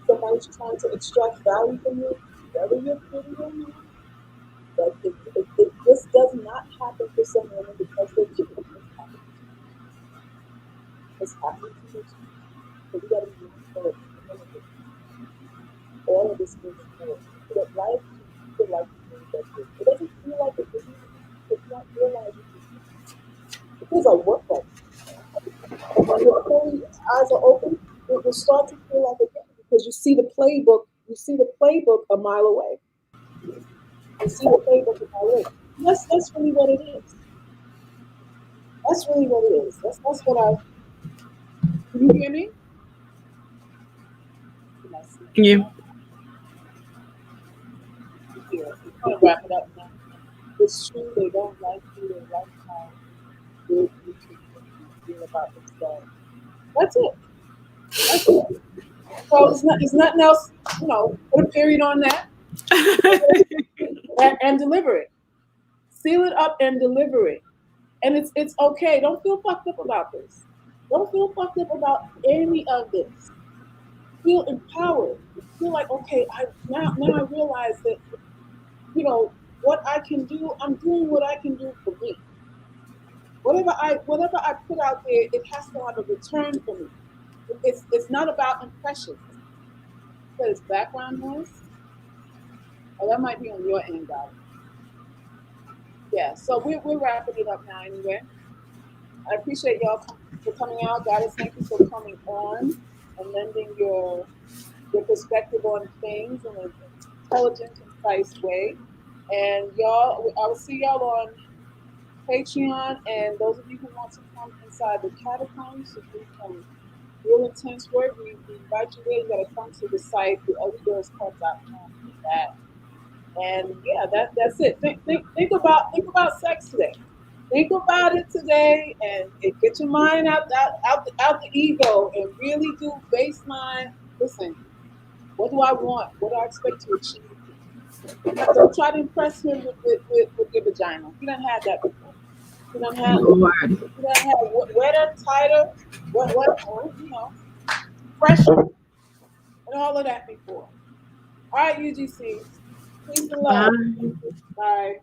Somebody's trying to extract value from you, whether you're pretty or not. But this does not happen for some women because they're cute. It's happening to you. So we got to be mindful of all of this moving forward. So that life can feel like it doesn't feel like it is. It's not realizing it feels like work right. And when your fully eyes are open, it will start to feel like a game because you see the playbook a mile away. You see the playbook a mile away. That's really what it is. That's really what it is. That's what I can you hear me? Can I see? Yeah. Here. We're gonna wrap it up now. It's true they don't like you, they like how good you treat them and feel about themselves. That's it. That's it. So it's nothing else, put a period on that and deliver it. Seal it up and deliver it. And it's okay. Don't feel fucked up about this. Don't feel fucked up about any of this. Feel empowered. Feel like, okay, I now I realize that, what I can do, I'm doing what I can do for me. Whatever I put out there, it has to have a return for me. It's not about impressions. But it's background noise. Oh, that might be on your end, darling. Yeah, so we're wrapping it up now anyway. I appreciate y'all for coming out. Goddess, thank you for coming on and lending your perspective on things in an intelligent, concise way. And y'all, I will see y'all on Patreon. And those of you who want to come inside the catacombs to do some real intense work, we invite you there. You got to come to the site, the uglygirlsclub.com for that. And yeah, that's it. Think about sex today. Think about it today, and get your mind out the ego, and really do baseline. Listen, what do I want? What do I expect to achieve? Don't try to impress him with your vagina. You don't have that before. You don't have. Lord. You don't have wetter, tighter, fresher, and all of that before. All right, UGC. Peace and love. Bye. Bye.